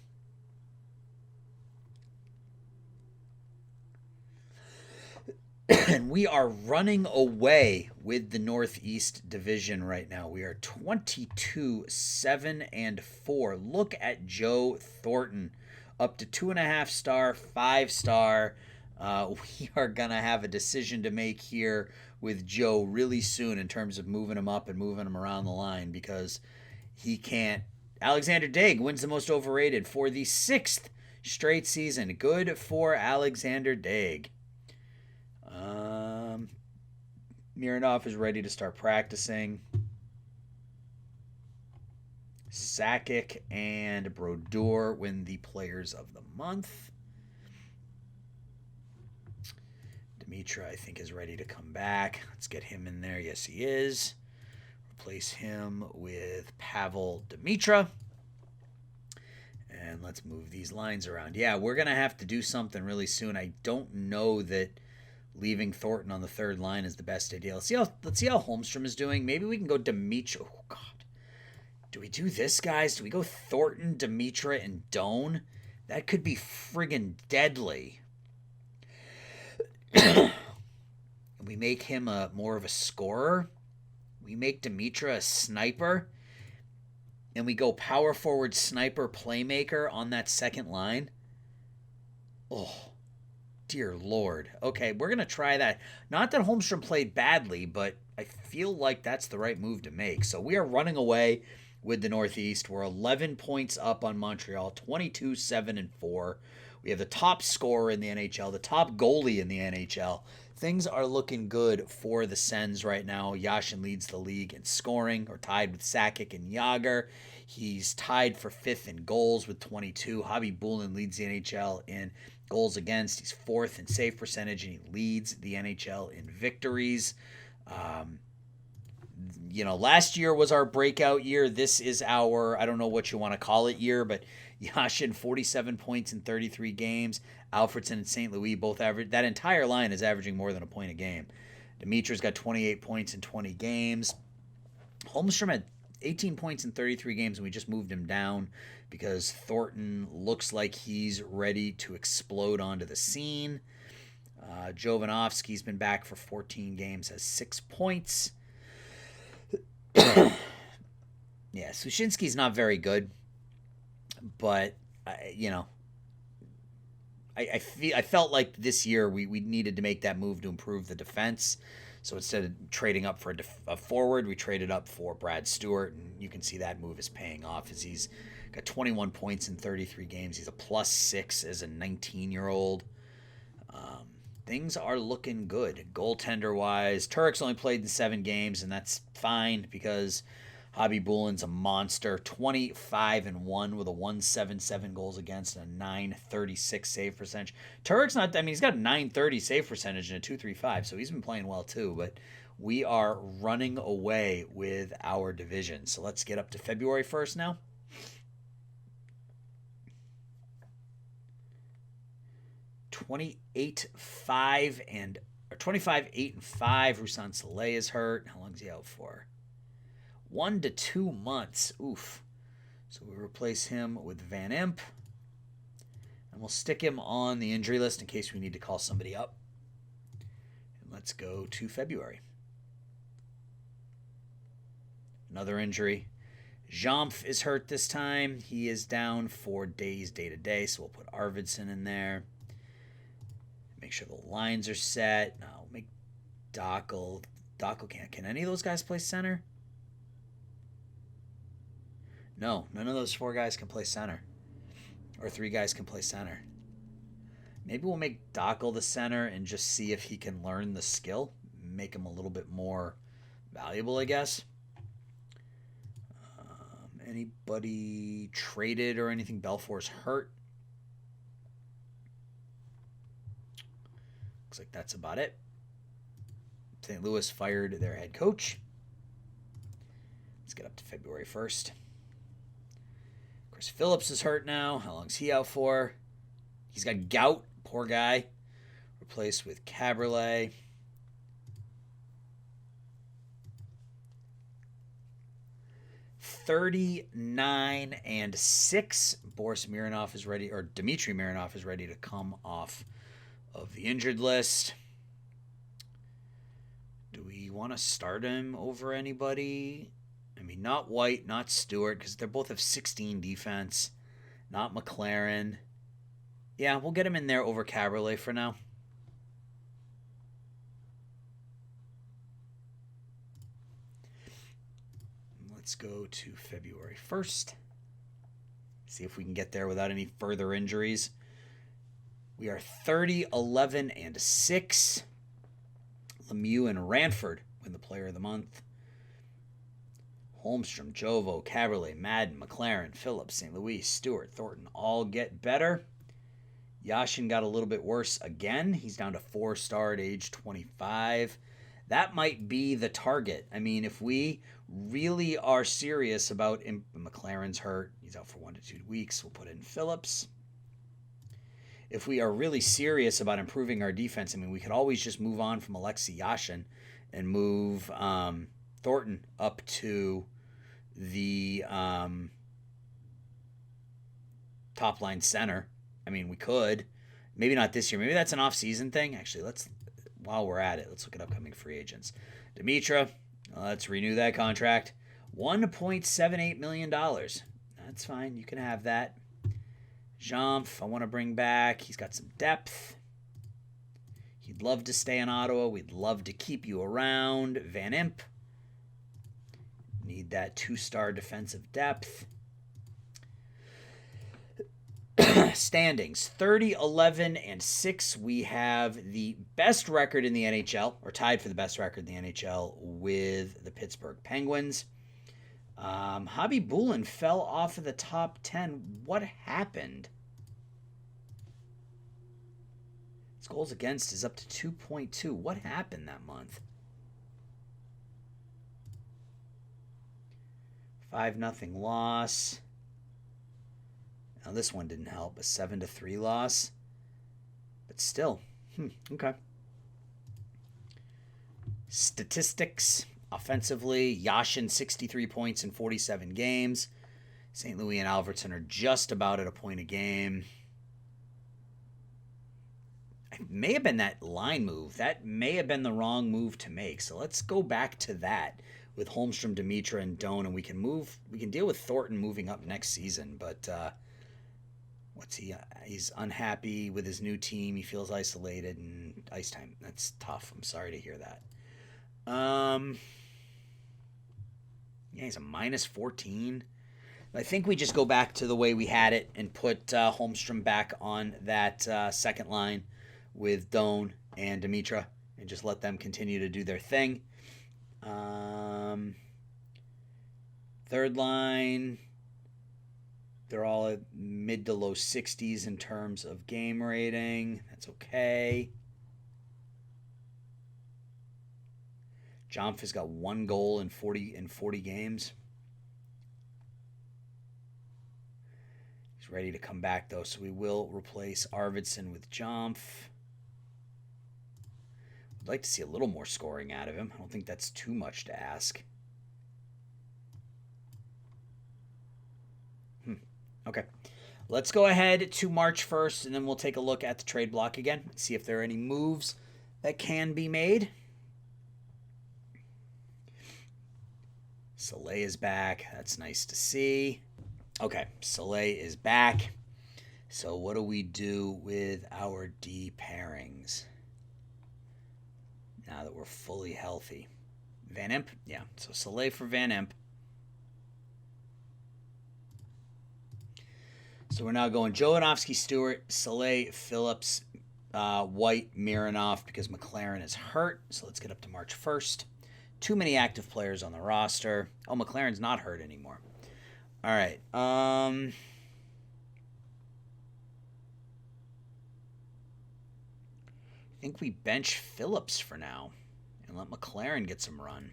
And we are running away with the Northeast Division right now. We are 22-7-4. Look at Joe Thornton, up to 2.5-star, 5-star. We are going to have a decision to make here with Joe really soon in terms of moving him up and moving him around the line, because he can't. Alexander Daig wins the most overrated for the 6th straight season. Good for Alexander Daig. Mironov is ready to start practicing. Sakic and Brodeur win the Players of the Month. Demitra, I think, is ready to come back. Let's get him in there. Yes, he is. Replace him with Pavel Demitra. And let's move these lines around. Yeah, we're going to have to do something really soon. I don't know that leaving Thornton on the 3rd line is the best idea. Let's see how Holmstrom is doing. Maybe we can go Demitra. Oh, God. Do we do this, guys? Do we go Thornton, Demitra, and Doan? That could be friggin' deadly. We make him more of a scorer. We make Demitra a sniper. And we go power forward, sniper, playmaker on that second line. Oh, dear Lord. Okay, we're going to try that. Not that Holmstrom played badly, but I feel like that's the right move to make. So we are running away with the Northeast. We're 11 points up on Montreal, 22-7-4. We have the top scorer in the NHL, the top goalie in the NHL. Things are looking good for the Sens right now. Yashin leads the league in scoring, or tied with Sakic and Yager. He's tied for 5th in goals with 22. Hobby Bulin leads the NHL in goals against. He's 4th in save percentage, and he leads the NHL in victories. Last year was our breakout year. This is our, I don't know what you want to call it, year, but Yashin, 47 points in 33 games. Alfredson and St. Louis both average. That entire line is averaging more than a point a game. Dimitri's got 28 points in 20 games. Holmstrom had 18 points in 33 games, and we just moved him down because Thornton looks like he's ready to explode onto the scene. Jovanovski's been back for 14 games, has 6 points. Yeah, Sushinsky's not very good, but I felt like this year we needed to make that move to improve the defense. So instead of trading up for a forward, we traded up for Brad Stewart, and you can see that move is paying off as he's got 21 points in 33 games. He's a +6 as a 19-year-old. Things are looking good. Goaltender-wise, Turk's only played in 7 games, and that's fine because Hobby Bulin's a monster. 25-1 with a 177 goals against and a 936 save percentage. Turk's not, he's got a 930 save percentage and a 235, so he's been playing well too, but we are running away with our division. So let's get up to February 1st now. 25-8-5. Ruslan Saleh is hurt. How long is he out for? 1 to 2 months. Oof. So we replace him with Van Imp. And we'll stick him on the injury list in case we need to call somebody up. And let's go to February. Another injury. Jomph is hurt this time. He is down for days, day to day. So we'll put Arvidsson in there. Make sure the lines are set. No, make Dockel. Dockel can't. Can any of those guys play center? No, none of those 4 guys can play center. Or 3 guys can play center. Maybe we'll make Dockel the center and just see if he can learn the skill. Make him a little bit more valuable, I guess. Anybody traded or anything? Belfour's hurt. Looks like that's about it. St. Louis fired their head coach. Let's get up to February 1st. Chris Phillips is hurt now. How long's he out for? He's got gout. Poor guy. Replaced with Caberlet. (39-6). Boris Mironov is ready, or Dmitry Mironov is ready to come off of the injured list. Do we want to start him over anybody? Not White, not Stewart, because they both have 16 defense. Not Mclaren. Yeah, we'll get him in there over Caberlet for now. Let's go to February 1st. See if we can get there without any further injuries. We are 30-11-6. Lemieux and Ranford win the Player of the Month. Holmstrom, Jovo, Caberlet, Madden, McLaren, Phillips, St. Louis, Stewart, Thornton all get better. Yashin got a little bit worse again. He's down to 4-star at age 25. That might be the target. If we really are serious about McLaren's hurt, he's out for 1 to 2 weeks. We'll put in Phillips. If we are really serious about improving our defense, we could always just move on from Alexei Yashin and move Thornton up to the top line center. We could. Maybe not this year. Maybe that's an off-season thing. Actually, while we're at it, let's look at upcoming free agents. Dimitra, let's renew that contract. $1.78 million. That's fine. You can have that. Jomph, I want to bring back. He's got some depth. He'd love to stay in Ottawa. We'd love to keep you around. Van Imp. Need that 2-star defensive depth. Standings 30, 11, and 6. We have the best record in the NHL, or tied for the best record in the NHL, with the Pittsburgh Penguins. Hobby Bulin fell off of the top 10. What happened? His goals against is up to 2.2. What happened that month? 5-0 loss. Now this one didn't help. A 7-3 loss. But still. Okay. Statistics. Offensively, Yashin 63 points in 47 games. St. Louis and Albertson are just about at a point a game. It may have been that line move. That may have been the wrong move to make. So let's go back to that with Holmstrom, Dimitra, and Doan, and we can deal with Thornton moving up next season. But what's he? He's unhappy with his new team. He feels isolated and ice time. That's tough. I'm sorry to hear that. Yeah, he's a -14. I think we just go back to the way we had it and put Holmstrom back on that second line with Doan and Dimitra and just let them continue to do their thing. Third line, they're all at mid to low 60s in terms of game rating. That's okay. Jomf has got 1 goal in 40 games. He's ready to come back, though, so we will replace Arvidsson with Jomf. I'd like to see a little more scoring out of him. I don't think that's too much to ask. Okay. Let's go ahead to March 1st, and then we'll take a look at the trade block again, see if there are any moves that can be made. Soleil is back. That's nice to see. Okay, Soleil is back. So what do we do with our D pairings now that we're fully healthy? Van Imp? Yeah, so Soleil for Van Imp. So we're now going Jovanovski, Stewart, Soleil, Phillips, White, Mironov, because Mclaren is hurt. So let's get up to March 1st. Too many active players on the roster. Oh, McLaren's not hurt anymore. All right. I think we bench Phillips for now and let McLaren get some run.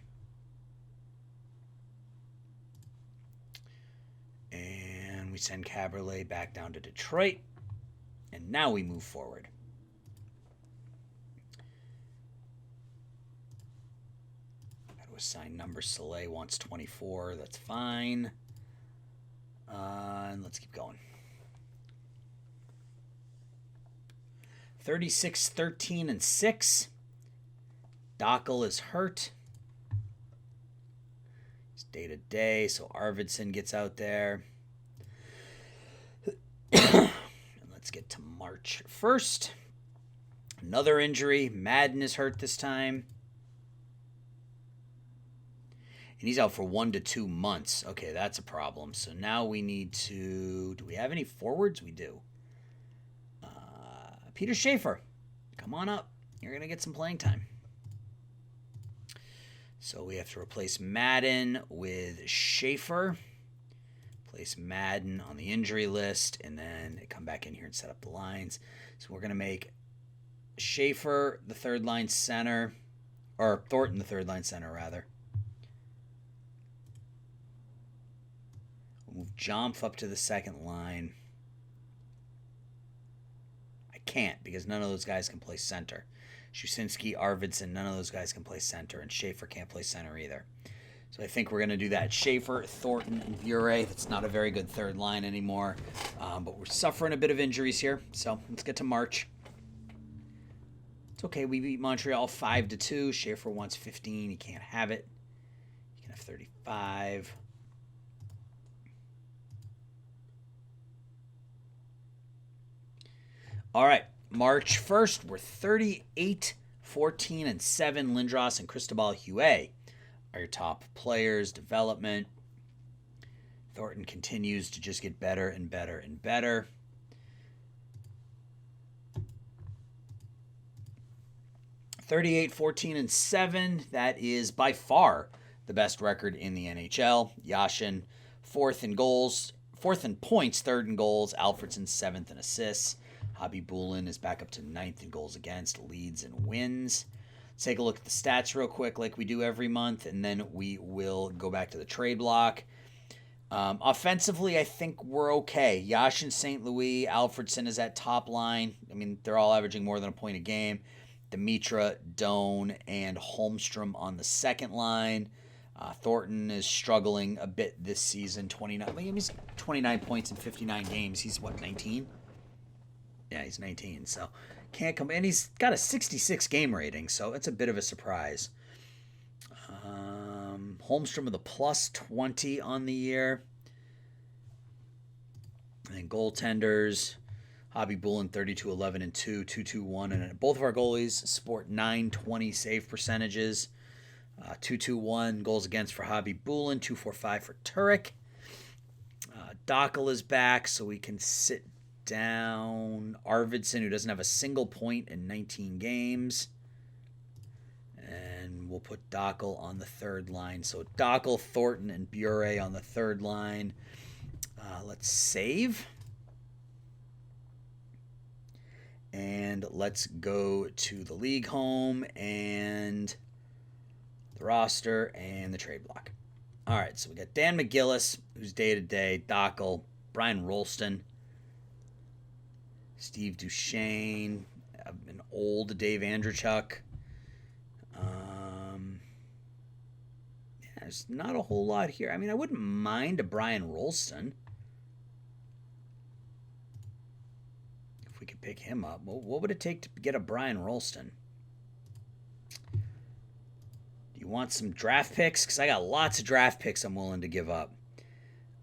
And we send Caberlet back down to Detroit. And now we move forward. Assign number. Soleil wants 24. That's fine. And let's keep going. 36, 13, and 6. Dockel is hurt. He's day to day, so Arvidsson gets out there. And let's get to March 1st. Another injury. Madden is hurt this time. And he's out for 1 to 2 months. Okay, that's a problem. So now we need to... Do we have any forwards? We do. Peter Schaefer, come on up. You're going to get some playing time. So we have to replace Madden with Schaefer. Place Madden on the injury list. And then come back in here and set up the lines. So we're going to make Schaefer the third line center. Or Thornton the third line center, rather. Move Jomf up to the second line. I can't because none of those guys can play center. Shusinski, Arvidsson, none of those guys can play center, and Schaefer can't play center either. So I think we're going to do that. Schaefer, Thornton, and Bure. That's not a very good third line anymore, but we're suffering a bit of injuries here. So let's get to March. It's okay. We beat Montreal 5-2. Schaefer wants 15. He can't have it. He can have 35. All right, March 1st, we're 38, 14, and 7. Lindros and Cristobal Huet are your top players. Development. Thornton continues to just get better and better and better. .38, 14, and 7. That is by far the best record in the NHL. Yashin, fourth in goals, fourth in points, third in goals. Alfredsson, seventh in assists. Hobby Bulin is back up to ninth in goals against, leads, and wins. Let's take a look at the stats real quick like we do every month, and then we will go back to the trade block. Offensively, I think we're okay. Yashin, St. Louis, Alfredsson is at top line. I mean, they're all averaging more than a point a game. Dimitra, Doan, and Holmstrom on the second line. Thornton is struggling a bit this season. 29. He's 29 points in 59 games. He's what, 19? Yeah, he's 19. So can't come. And he's got a 66 game rating. So it's a bit of a surprise. Holmstrom with a plus 20 on the year. And goaltenders. Hobby Bulin 32, 11, and 2, 2, 2, 1. And both of our goalies sport 920 save percentages. 2, 2, 1 goals against for Hobby Bulin. 2, 4, 5 for Turek. Dockel is back, so we can sit down Arvidsson, who doesn't have a single point in 19 games. And we'll put Dockel on the third line. So Dockel, Thornton, and Bure on the third line. Let's save. And let's go to the league home and the roster and the trade block. All right, so we got Dan McGillis, who's day-to-day, Dockel, Brian Rollston, Steve Duchesne, an old Dave Andrechuk. There's not a whole lot here. I mean, I wouldn't mind a Brian Rollston. If we could pick him up. What would it take to get a Brian Rollston? Do you want some draft picks? Because I got lots of draft picks I'm willing to give up.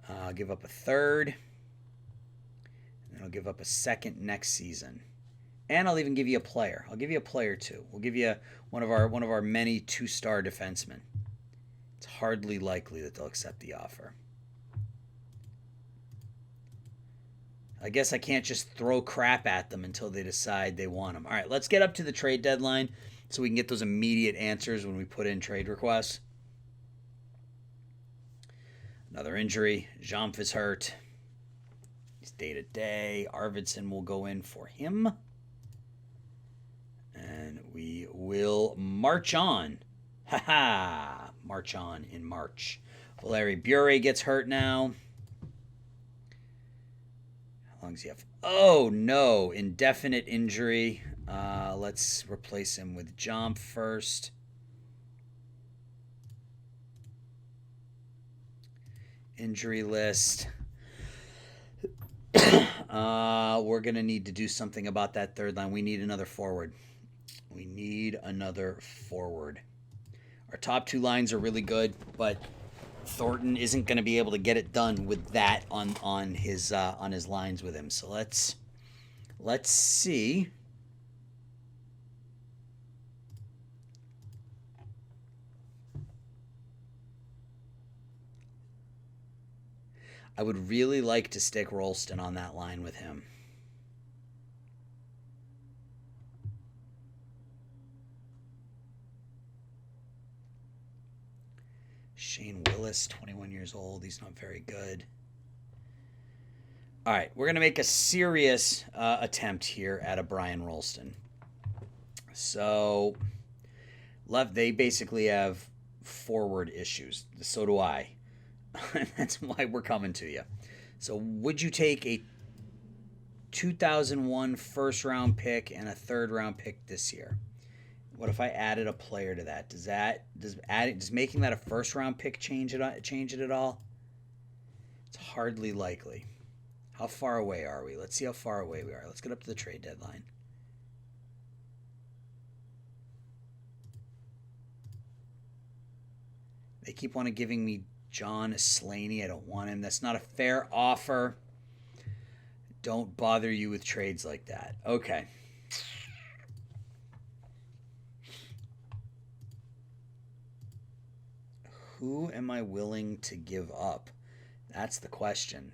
I'll give up a third. And then I'll give up a second next season. And I'll even give you a player. I'll give you a player too. We'll give you one of our many two-star defensemen. It's hardly likely that they'll accept the offer. I guess I can't just throw crap at them until they decide they want them. All right, let's get up to the trade deadline so we can get those immediate answers when we put in trade requests. Another injury. Jomf is hurt. He's day-to-day. Arvidsson will go in for him. And we will march on. Ha-ha! March on in March. Valeri Bure gets hurt now. How long does he have? Oh, no. Indefinite injury. Let's replace him with Jomp first. Injury list. We're going to need to do something about that third line. We need another forward. We need another forward. Our top two lines are really good, but Thornton isn't going to be able to get it done with that on his lines with him. So let's see. I would really like to stick Rollston on that line with him. Shane Willis, 21 years old. He's not very good. All right, we're going to make a serious attempt here at a Brian Rollston. So, they basically have forward issues. So do I. That's why we're coming to you. So, would you take a 2001 first-round pick and a third-round pick this year? What if I added a player to that? Does making that a first-round pick change it at all? It's hardly likely. How far away are we? Let's see how far away we are. Let's get up to the trade deadline. They keep on giving me John Slaney. I don't want him. That's not a fair offer. Don't bother you with trades like that. Okay. Who am I willing to give up? That's the question.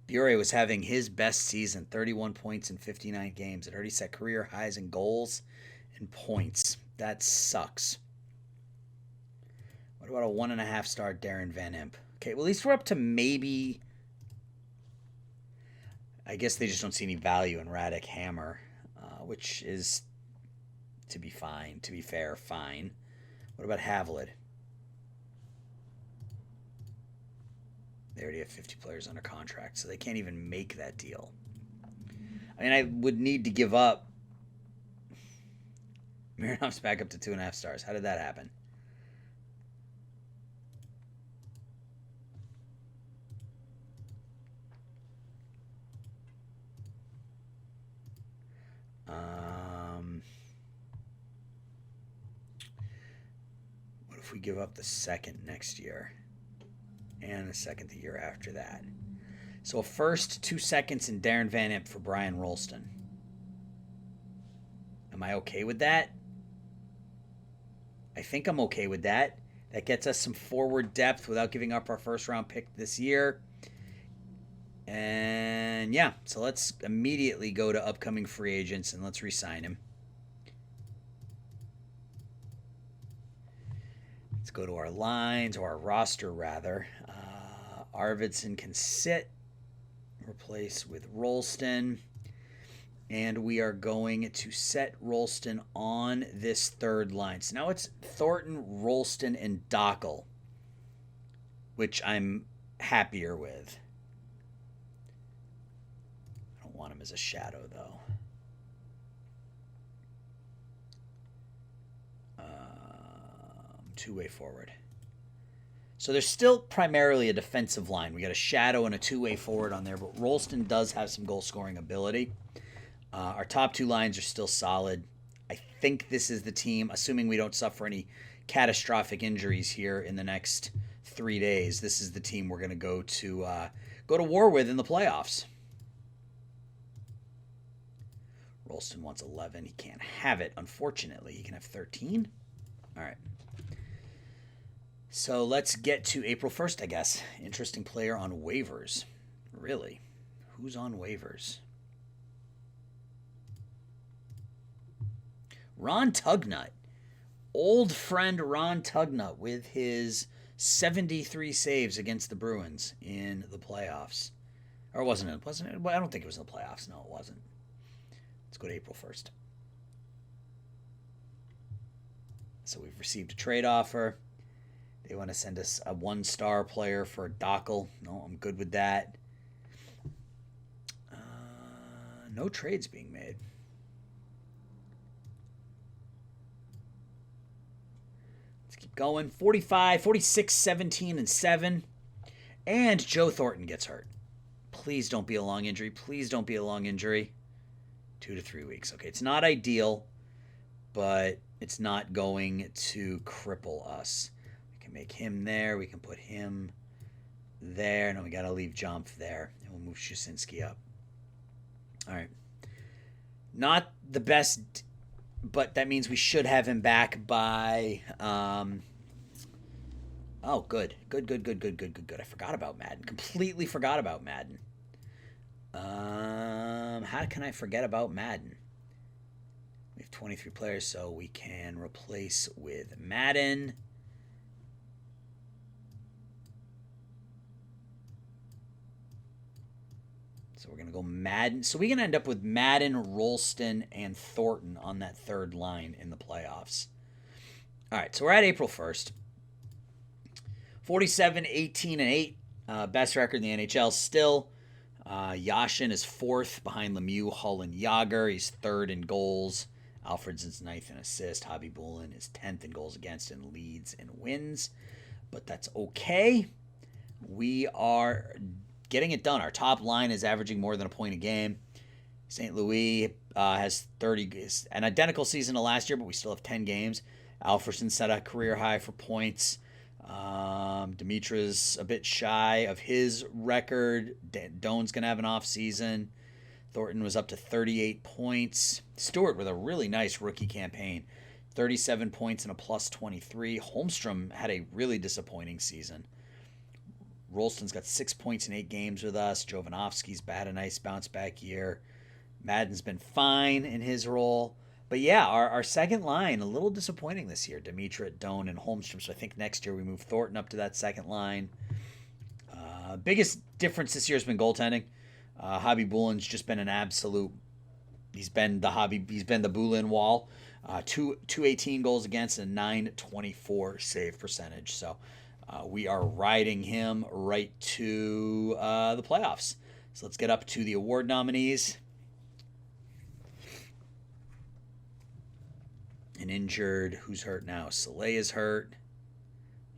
Bure was having his best season, 31 points in 59 games. It already set career highs in goals and points. That sucks. What about a 1.5-star Darren Van Imp? Okay, well, at least we're up to maybe... I guess they just don't see any value in Radek Hammer, which is, to be fair, fine. What about Havlid? They already have 50 players under contract, so they can't even make that deal. I mean, I would need to give up. Mironov's back up to 2.5 stars. How did that happen? What if we give up the second next year? And the second the year after that. So a first, 2 seconds, and Darren Van Imp for Brian Rollston. Am I okay with that? I think I'm okay with that. That gets us some forward depth without giving up our first-round pick this year. And yeah, so let's immediately go to upcoming free agents and let's re-sign him. Let's go to our lines, or our roster rather. Arvidsson can sit, replace with Rollston. And we are going to set Rollston on this third line. So now it's Thornton, Rollston, and Dockel, which I'm happier with. I don't want him as a shadow, though. Two-way forward. So there's still primarily a defensive line. We got a shadow and a two-way forward on there, but Rollston does have some goal-scoring ability. Our top two lines are still solid. I think this is the team, assuming we don't suffer any catastrophic injuries here in the next 3 days. This is the team we're going to go to war with in the playoffs. Rollston wants 11. He can't have it, unfortunately. He can have 13. All right. So let's get to April 1st, I guess. Interesting player on waivers. Really? Who's on waivers? Ron Tugnut. Old friend Ron Tugnut with his 73 saves against the Bruins in the playoffs. Or wasn't it? Well, I don't think it was in the playoffs. No, it wasn't. Let's go to April 1st. So we've received a trade offer. They want to send us a 1-star player for Dockel. No, I'm good with that. No trades being made. Let's keep going. 45, 46, 17, and 7. And Joe Thornton gets hurt. Please don't be a long injury. Please don't be a long injury. 2 to 3 weeks. Okay, it's not ideal, but it's not going to cripple us. Make him there. We can put him there. No, we got to leave Jump there. And we'll move Shusinski up. All right. Not the best, but that means we should have him back by... Oh, good. Good. I forgot about Madden. Completely forgot about Madden. How can I forget about Madden? We have 23 players, so we can replace with Madden. So we're going to go Madden. So we're going to end up with Madden, Rollston, and Thornton on that third line in the playoffs. All right, so we're at April 1st. 47, 18, and 8. Best record in the NHL still. Yashin is 4th behind Lemieux, Hull, and Yager. He's 3rd in goals. Alfredson's 9th in assists. Hobby Bullen is 10th in goals against and leads and wins. But that's okay. We are getting it done. Our top line is averaging more than a point a game. St. Louis has 30, an identical season to last year, but we still have 10 games. Alfredsson set a career high for points. Dimitra's a bit shy of his record. Doan's going to have an off season. Thornton was up to 38 points. Stewart with a really nice rookie campaign. 37 points and a plus 23. Holmstrom had a really disappointing season. Rollston's got 6 points in 8 games with us. Jovanovski's had a nice bounce back year. Madden's been fine in his role. But yeah, our second line, a little disappointing this year. Dimitra, Doan, and Holmstrom. So I think next year we move Thornton up to that second line. Biggest difference this year has been goaltending. Hobby Boulin's just been an absolute. He's been the Boulin wall. 218 goals against and 924 save percentage. So we are riding him right to the playoffs. So let's get up to the award nominees. An injured. Who's hurt now? Soleil is hurt.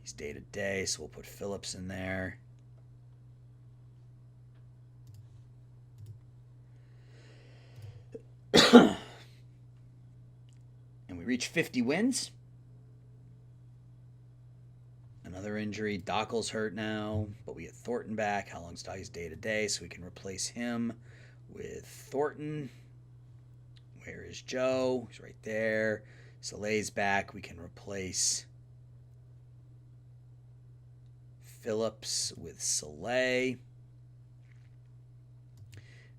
He's day to day, so we'll put Phillips in there. And we reach 50 wins. Another injury. Dockel's hurt now, but we get Thornton back. How long's He's day to day, so we can replace him with Thornton. Where is Joe? He's right there. Soleil's back. We can replace Phillips with Soleil.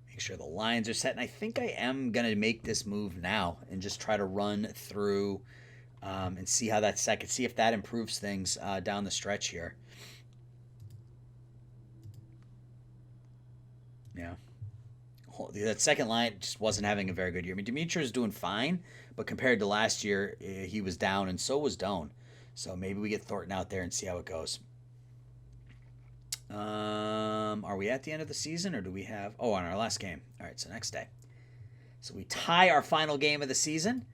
Make sure the lines are set. And I think I am going to make this move now and just try to run through and see how that see if that improves things down the stretch here. Yeah. That second line just wasn't having a very good year. I mean, Dimitra is doing fine, but compared to last year, he was down, and so was Doan. So maybe we get Thornton out there and see how it goes. Are we at the end of the season, or do we have... Oh, on our last game. All right, so next day. So we tie our final game of the season.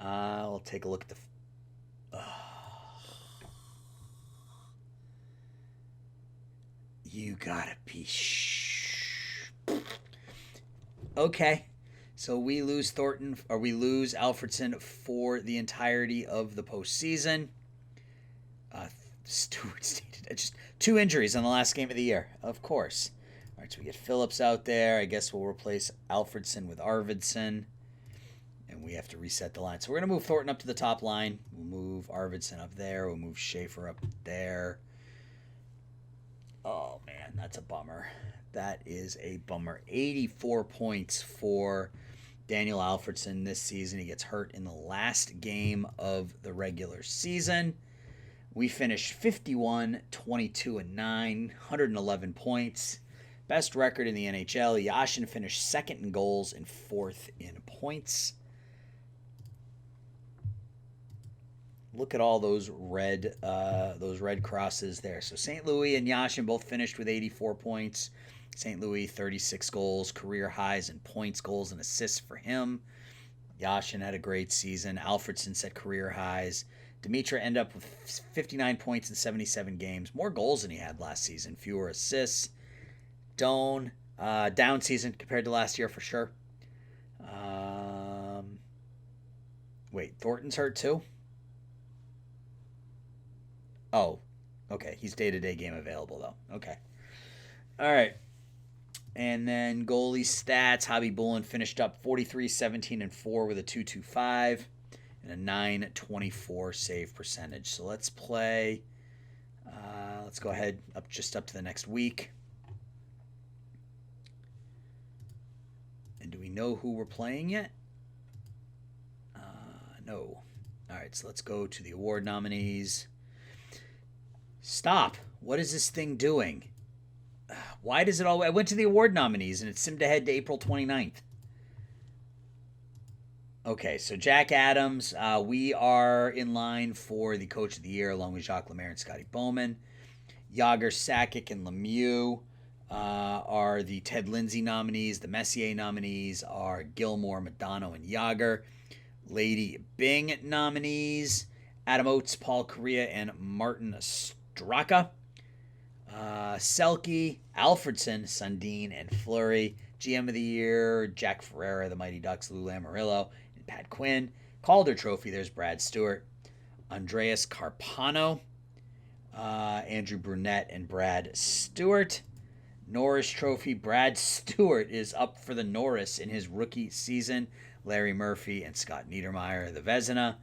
We'll take a look at the... You gotta be... Okay, so we lose Thornton, or we lose Alfredson for the entirety of the postseason. Stewart stated just 2 injuries on the last game of the year, of course. All right, so we get Phillips out there. I guess we'll replace Alfredson with Arvidsson, and we have to reset the line. So we're going to move Thornton up to the top line. We'll move Arvidsson up there. We'll move Schaefer up there. Oh, man, that's a bummer. That is a bummer. 84 points for Daniel Alfredson this season. He gets hurt in the last game of the regular season. We finished 51, 22, and 9, 111 points. Best record in the NHL. Yashin finished second in goals and fourth in points. Look at all those red crosses there. So St. Louis and Yashin both finished with 84 points. St. Louis, 36 goals, career highs in points, goals, and assists for him. Yashin had a great season. Alfredson set career highs. Dimitra ended up with 59 points in 77 games. More goals than he had last season. Fewer assists. Doan, down season compared to last year for sure. Wait, Thornton's hurt too? Oh, okay. He's day-to-day game available, though. Okay. All right. And then goalie stats. Hobby Boulin finished up 43, 17, and 4 with a 2.25 and a 924 save percentage. So let's play. Let's go ahead up to the next week. And do we know who we're playing yet? No. All right, so let's go to the award nominees. Stop. What is this thing doing? Why does it all... I went to the award nominees, and it simmed ahead to April 29th. Okay, so Jack Adams, we are in line for the Coach of the Year, along with Jacques Lemaire and Scotty Bowman. Yager, Sakic, and Lemieux are the Ted Lindsay nominees. The Messier nominees are Gilmore, Madonna, and Yager. Lady Bing nominees, Adam Oates, Paul Correa, and Martin Straka. Selke, Alfredson, Sundin, and Fleury. GM of the Year, Jack Ferreira, the Mighty Ducks, Lou Lamoriello, and Pat Quinn. Calder Trophy, there's Brad Stewart. Andreas Carpano, Andrew Brunette, and Brad Stewart. Norris Trophy, Brad Stewart is up for the Norris in his rookie season. Larry Murphy and Scott Niedermeyer, the Vezina.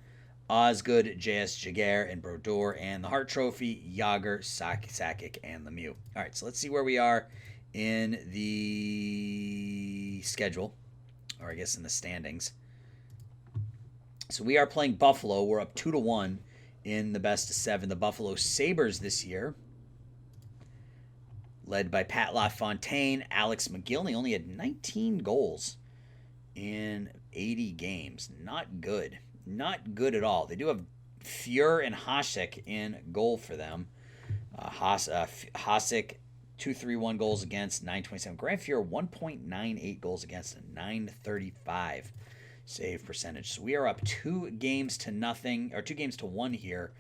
Osgood, J.S. Jaguar, and Brodeur, and the Hart Trophy, Yager, Sakic, and Lemieux. All right, so let's see where we are in the schedule, or I guess in the standings. So we are playing Buffalo. We're up 2-1 in the best of 7. The Buffalo Sabres this year, led by Pat LaFontaine, Alex McGillney, only had 19 goals in 80 games. Not good. Not good at all. They do have Fuhr and Hasek in goal for them. Hasek, 2.31 goals against, 927. Grant Fuhr, 1.98 goals against, and 935 save percentage. So we are up 2 games to 1 here.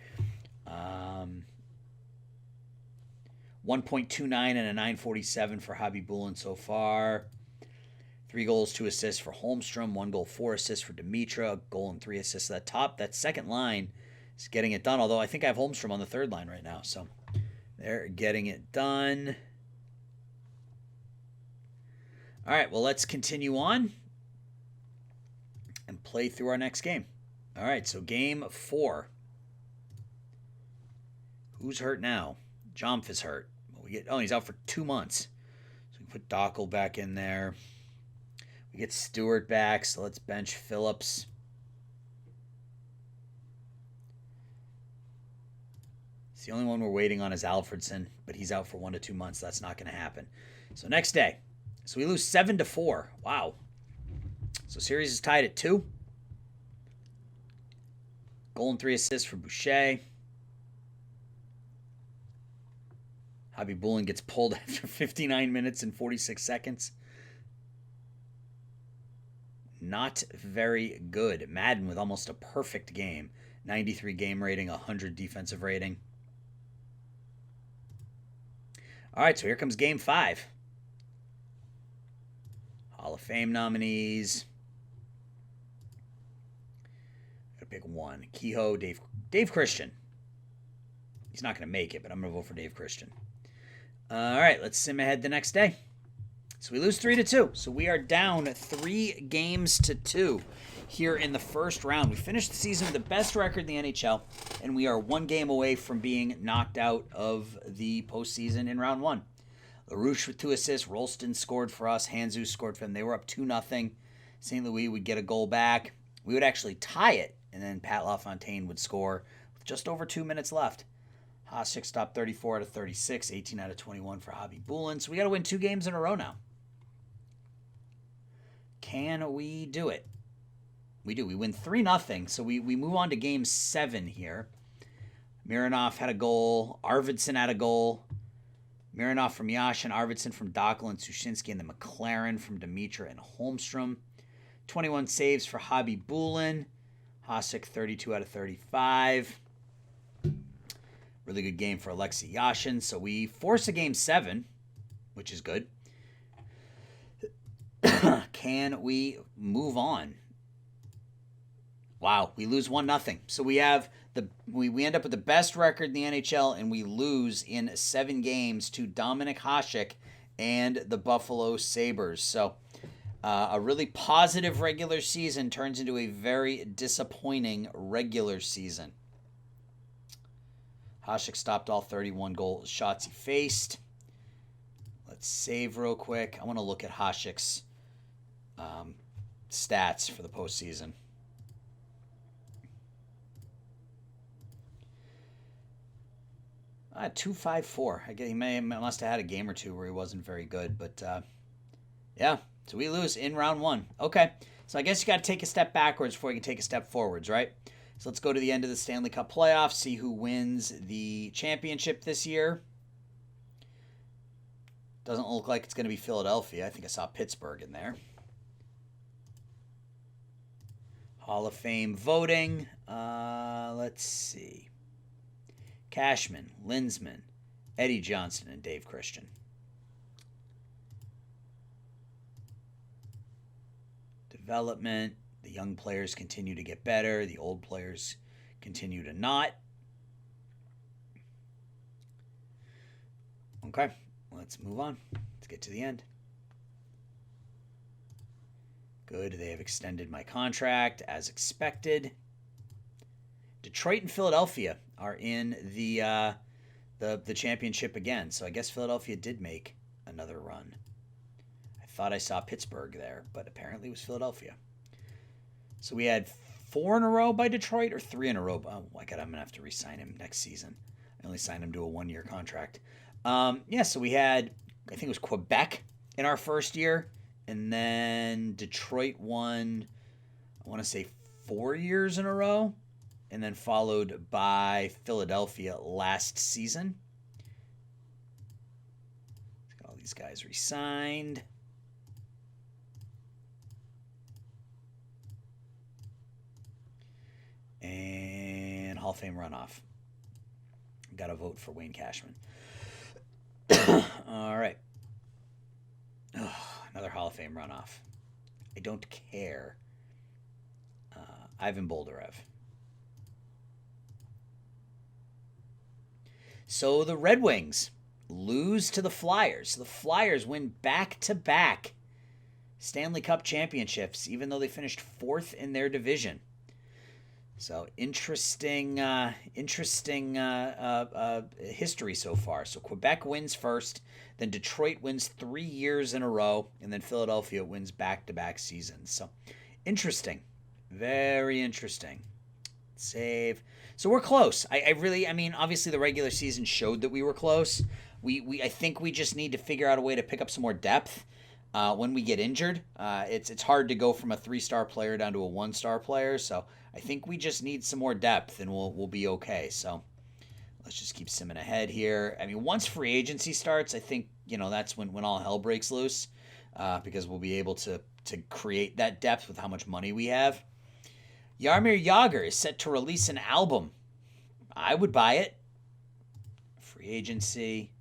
1.29 and a 947 for Hobby Bulin so far. 3 goals, 2 assists for Holmstrom. 1 goal, 4 assists for Dimitra. A goal and 3 assists at the top. That second line is getting it done, although I think I have Holmstrom on the third line right now. So they're getting it done. All right, well, let's continue on and play through our next game. All right, so game 4. Who's hurt now? Jomf is hurt. He's out for 2 months. So we can put Dockel back in there. We get Stewart back, so let's bench Phillips. It's the only one we're waiting on is Alfredson, but he's out for 1 to 2 months. That's not going to happen. So next day. So we lose 7-4. Wow. So series is tied at 2. Goal and 3 assists for Boucher. Hobby Bulin gets pulled after 59 minutes and 46 seconds. Not very good. Madden with almost a perfect game. 93 game rating, 100 defensive rating. All right, so here comes game 5. Hall of Fame nominees. Gotta pick one. Kehoe, Dave Christian. He's not going to make it, but I'm going to vote for Dave Christian. All right, let's sim ahead the next day. So we lose 3-2. So we are down 3 games to 2 here in the first round. We finished the season with the best record in the NHL, and we are 1 game away from being knocked out of the postseason in round 1. LaRouche with 2 assists. Rollston scored for us. Hanzu scored for them. They were up 2-0. St. Louis would get a goal back. We would actually tie it, and then Pat LaFontaine would score with just over 2 minutes left. Hasek stopped 34 out of 36, 18 out of 21 for Hobby Bulin. So we got to win 2 games in a row now. Can we do it? We do. We win 3-0. So we move on to game 7 here. Mironov had a goal. Arvidsson had a goal. Mironov from Yashin, Arvidsson from Dockel and Sushinsky, and the Mclaren from Dimitra and Holmstrom. 21 saves for Hobby Bulin. Hasek 32 out of 35. Really good game for Alexei Yashin. So we force a game 7, which is good. Can we move on? Wow, we lose 1-0. So we have we end up with the best record in the NHL, and we lose in 7 games to Dominic Hasek and the Buffalo Sabres. So a really positive regular season turns into a very disappointing regular season. Hasek stopped all 31 goal shots he faced. Let's save real quick. I want to look at Hasek's stats for the postseason. Uh, 254. I guess he must have had a game or 2 where he wasn't very good, but yeah. So we lose in round 1. Okay, so I guess you got to take a step backwards before you can take a step forwards, right? So let's go to the end of the Stanley Cup Playoffs, see who wins the championship this year. Doesn't look like it's going to be Philadelphia. I think I saw Pittsburgh in there. Hall of Fame voting. Let's see. Cashman, Linsman, Eddie Johnson, and Dave Christian. Development. The young players continue to get better. The old players continue to not. Okay, let's move on. Let's get to the end. Good, they have extended my contract as expected. Detroit and Philadelphia are in the championship again. So I guess Philadelphia did make another run. I thought I saw Pittsburgh there, but apparently it was Philadelphia. So we had 4 in a row by Detroit or 3 in a row. Oh my God, I'm going to have to re-sign him next season. I only signed him to a 1-year contract. So we had, I think it was Quebec in our first year. And then Detroit won, I want to say 4 years in a row. And then followed by Philadelphia last season. Got all these guys re-signed. And Hall of Fame runoff. Got to vote for Wayne Cashman. All right. Another Hall of Fame runoff. I don't care. Ivan Boldarev. So the Red Wings lose to the Flyers. The Flyers win back-to-back Stanley Cup championships, even though they finished 4th in their division. So interesting history so far. So Quebec wins first, then Detroit wins 3 years in a row, and then Philadelphia wins back-to-back seasons. So interesting, very interesting. Save. So we're close. I mean, obviously the regular season showed that we were close. I think we just need to figure out a way to pick up some more depth when we get injured. It's hard to go from a 3-star player down to a 1-star player. So I think we just need some more depth, and we'll be okay. So let's just keep simming ahead here. I mean, once free agency starts, I think that's when all hell breaks loose, because we'll be able to create that depth with how much money we have. Jaromir Jagr is set to release an album. I would buy it. Free agency.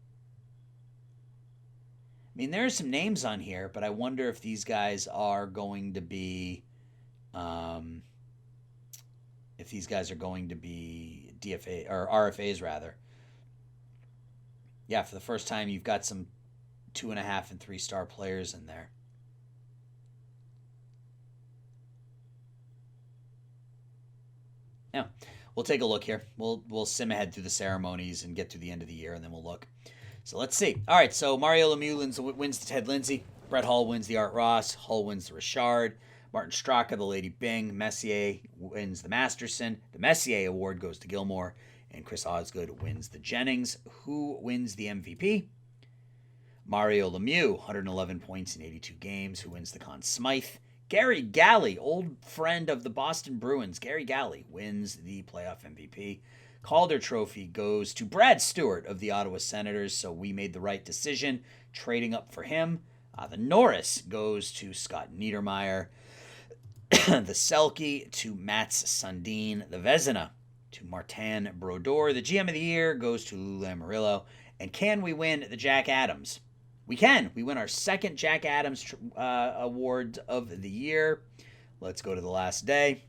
I mean, there are some names on here, but I wonder if these guys are going to be, DFA or RFAs rather. Yeah, for the first time, you've got some 2.5 and 3-star players in there. Yeah, we'll take a look here. We'll sim ahead through the ceremonies and get to the end of the year, and then we'll look. So let's see. All right, so Mario Lemieux wins the Ted Lindsay. Brett Hull wins the Art Ross. Hull wins the Richard. Martin Straka, the Lady Bing. Messier wins the Masterson. The Messier Award goes to Gilmore. And Chris Osgood wins the Jennings. Who wins the MVP? Mario Lemieux, 111 points in 82 games. Who wins the Conn Smythe? Gary Galley, old friend of the Boston Bruins. Gary Galley wins the playoff MVP. Calder Trophy goes to Brad Stewart of the Ottawa Senators, so we made the right decision trading up for him. The Norris goes to Scott Niedermayer. The Selke to Mats Sundin. The Vezina to Martin Brodeur. The GM of the Year goes to Lou Lamoriello. And can we win the Jack Adams? We can. We win our second Jack Adams award of the year. Let's go to the last day.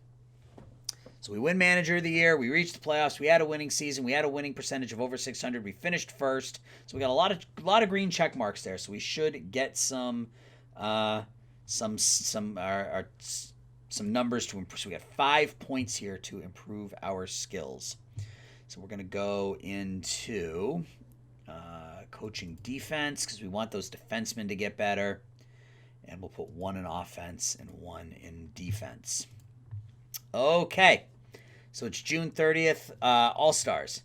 So we win Manager of the Year. We reached the playoffs. We had a winning season. We had a winning percentage of over 600. We finished first. So we got a lot of green check marks there. So we should get some numbers to improve. So we got 5 points here to improve our skills. So we're going to go into coaching defense because we want those defensemen to get better. And we'll put 1 in offense and 1 in defense. Okay. So it's June 30th. All-Stars.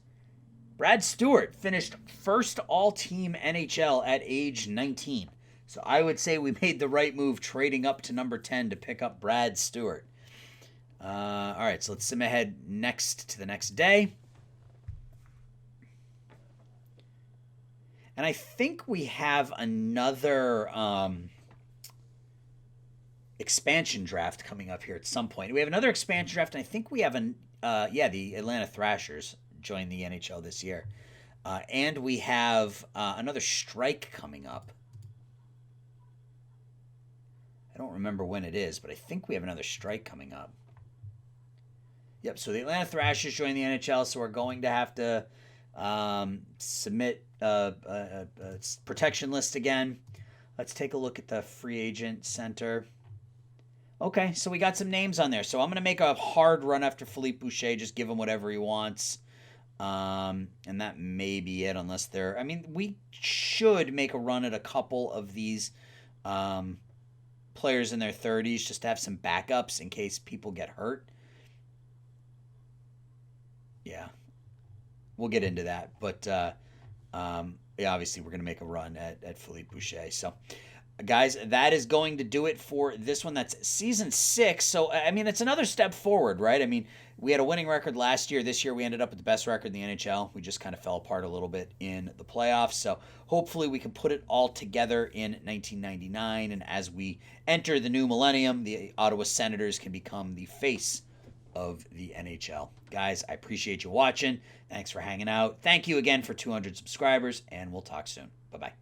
Brad Stewart finished first all-team NHL at age 19. So I would say we made the right move trading up to number 10 to pick up Brad Stewart. All right, so let's sim ahead next to the next day. And I think we have another expansion draft coming up here at some point. We have another expansion draft, and I think we have the Atlanta Thrashers joined the NHL this year. And we have another strike coming up. I don't remember when it is, but I think we have another strike coming up. Yep, so the Atlanta Thrashers joined the NHL, so we're going to have to submit a protection list again. Let's take a look at the free agent center. Okay, so we got some names on there. So I'm going to make a hard run after Philippe Boucher, just give him whatever he wants. And that may be it, unless they're... I mean, we should make a run at a couple of these players in their 30s just to have some backups in case people get hurt. Yeah, we'll get into that. But, yeah, obviously we're going to make a run at Philippe Boucher. So... guys, that is going to do it for this one. That's season 6. So, I mean, it's another step forward, right? I mean, we had a winning record last year. This year, we ended up with the best record in the NHL. We just kind of fell apart a little bit in the playoffs. So, hopefully, we can put it all together in 1999. And as we enter the new millennium, the Ottawa Senators can become the face of the NHL. Guys, I appreciate you watching. Thanks for hanging out. Thank you again for 200 subscribers, and we'll talk soon. Bye-bye.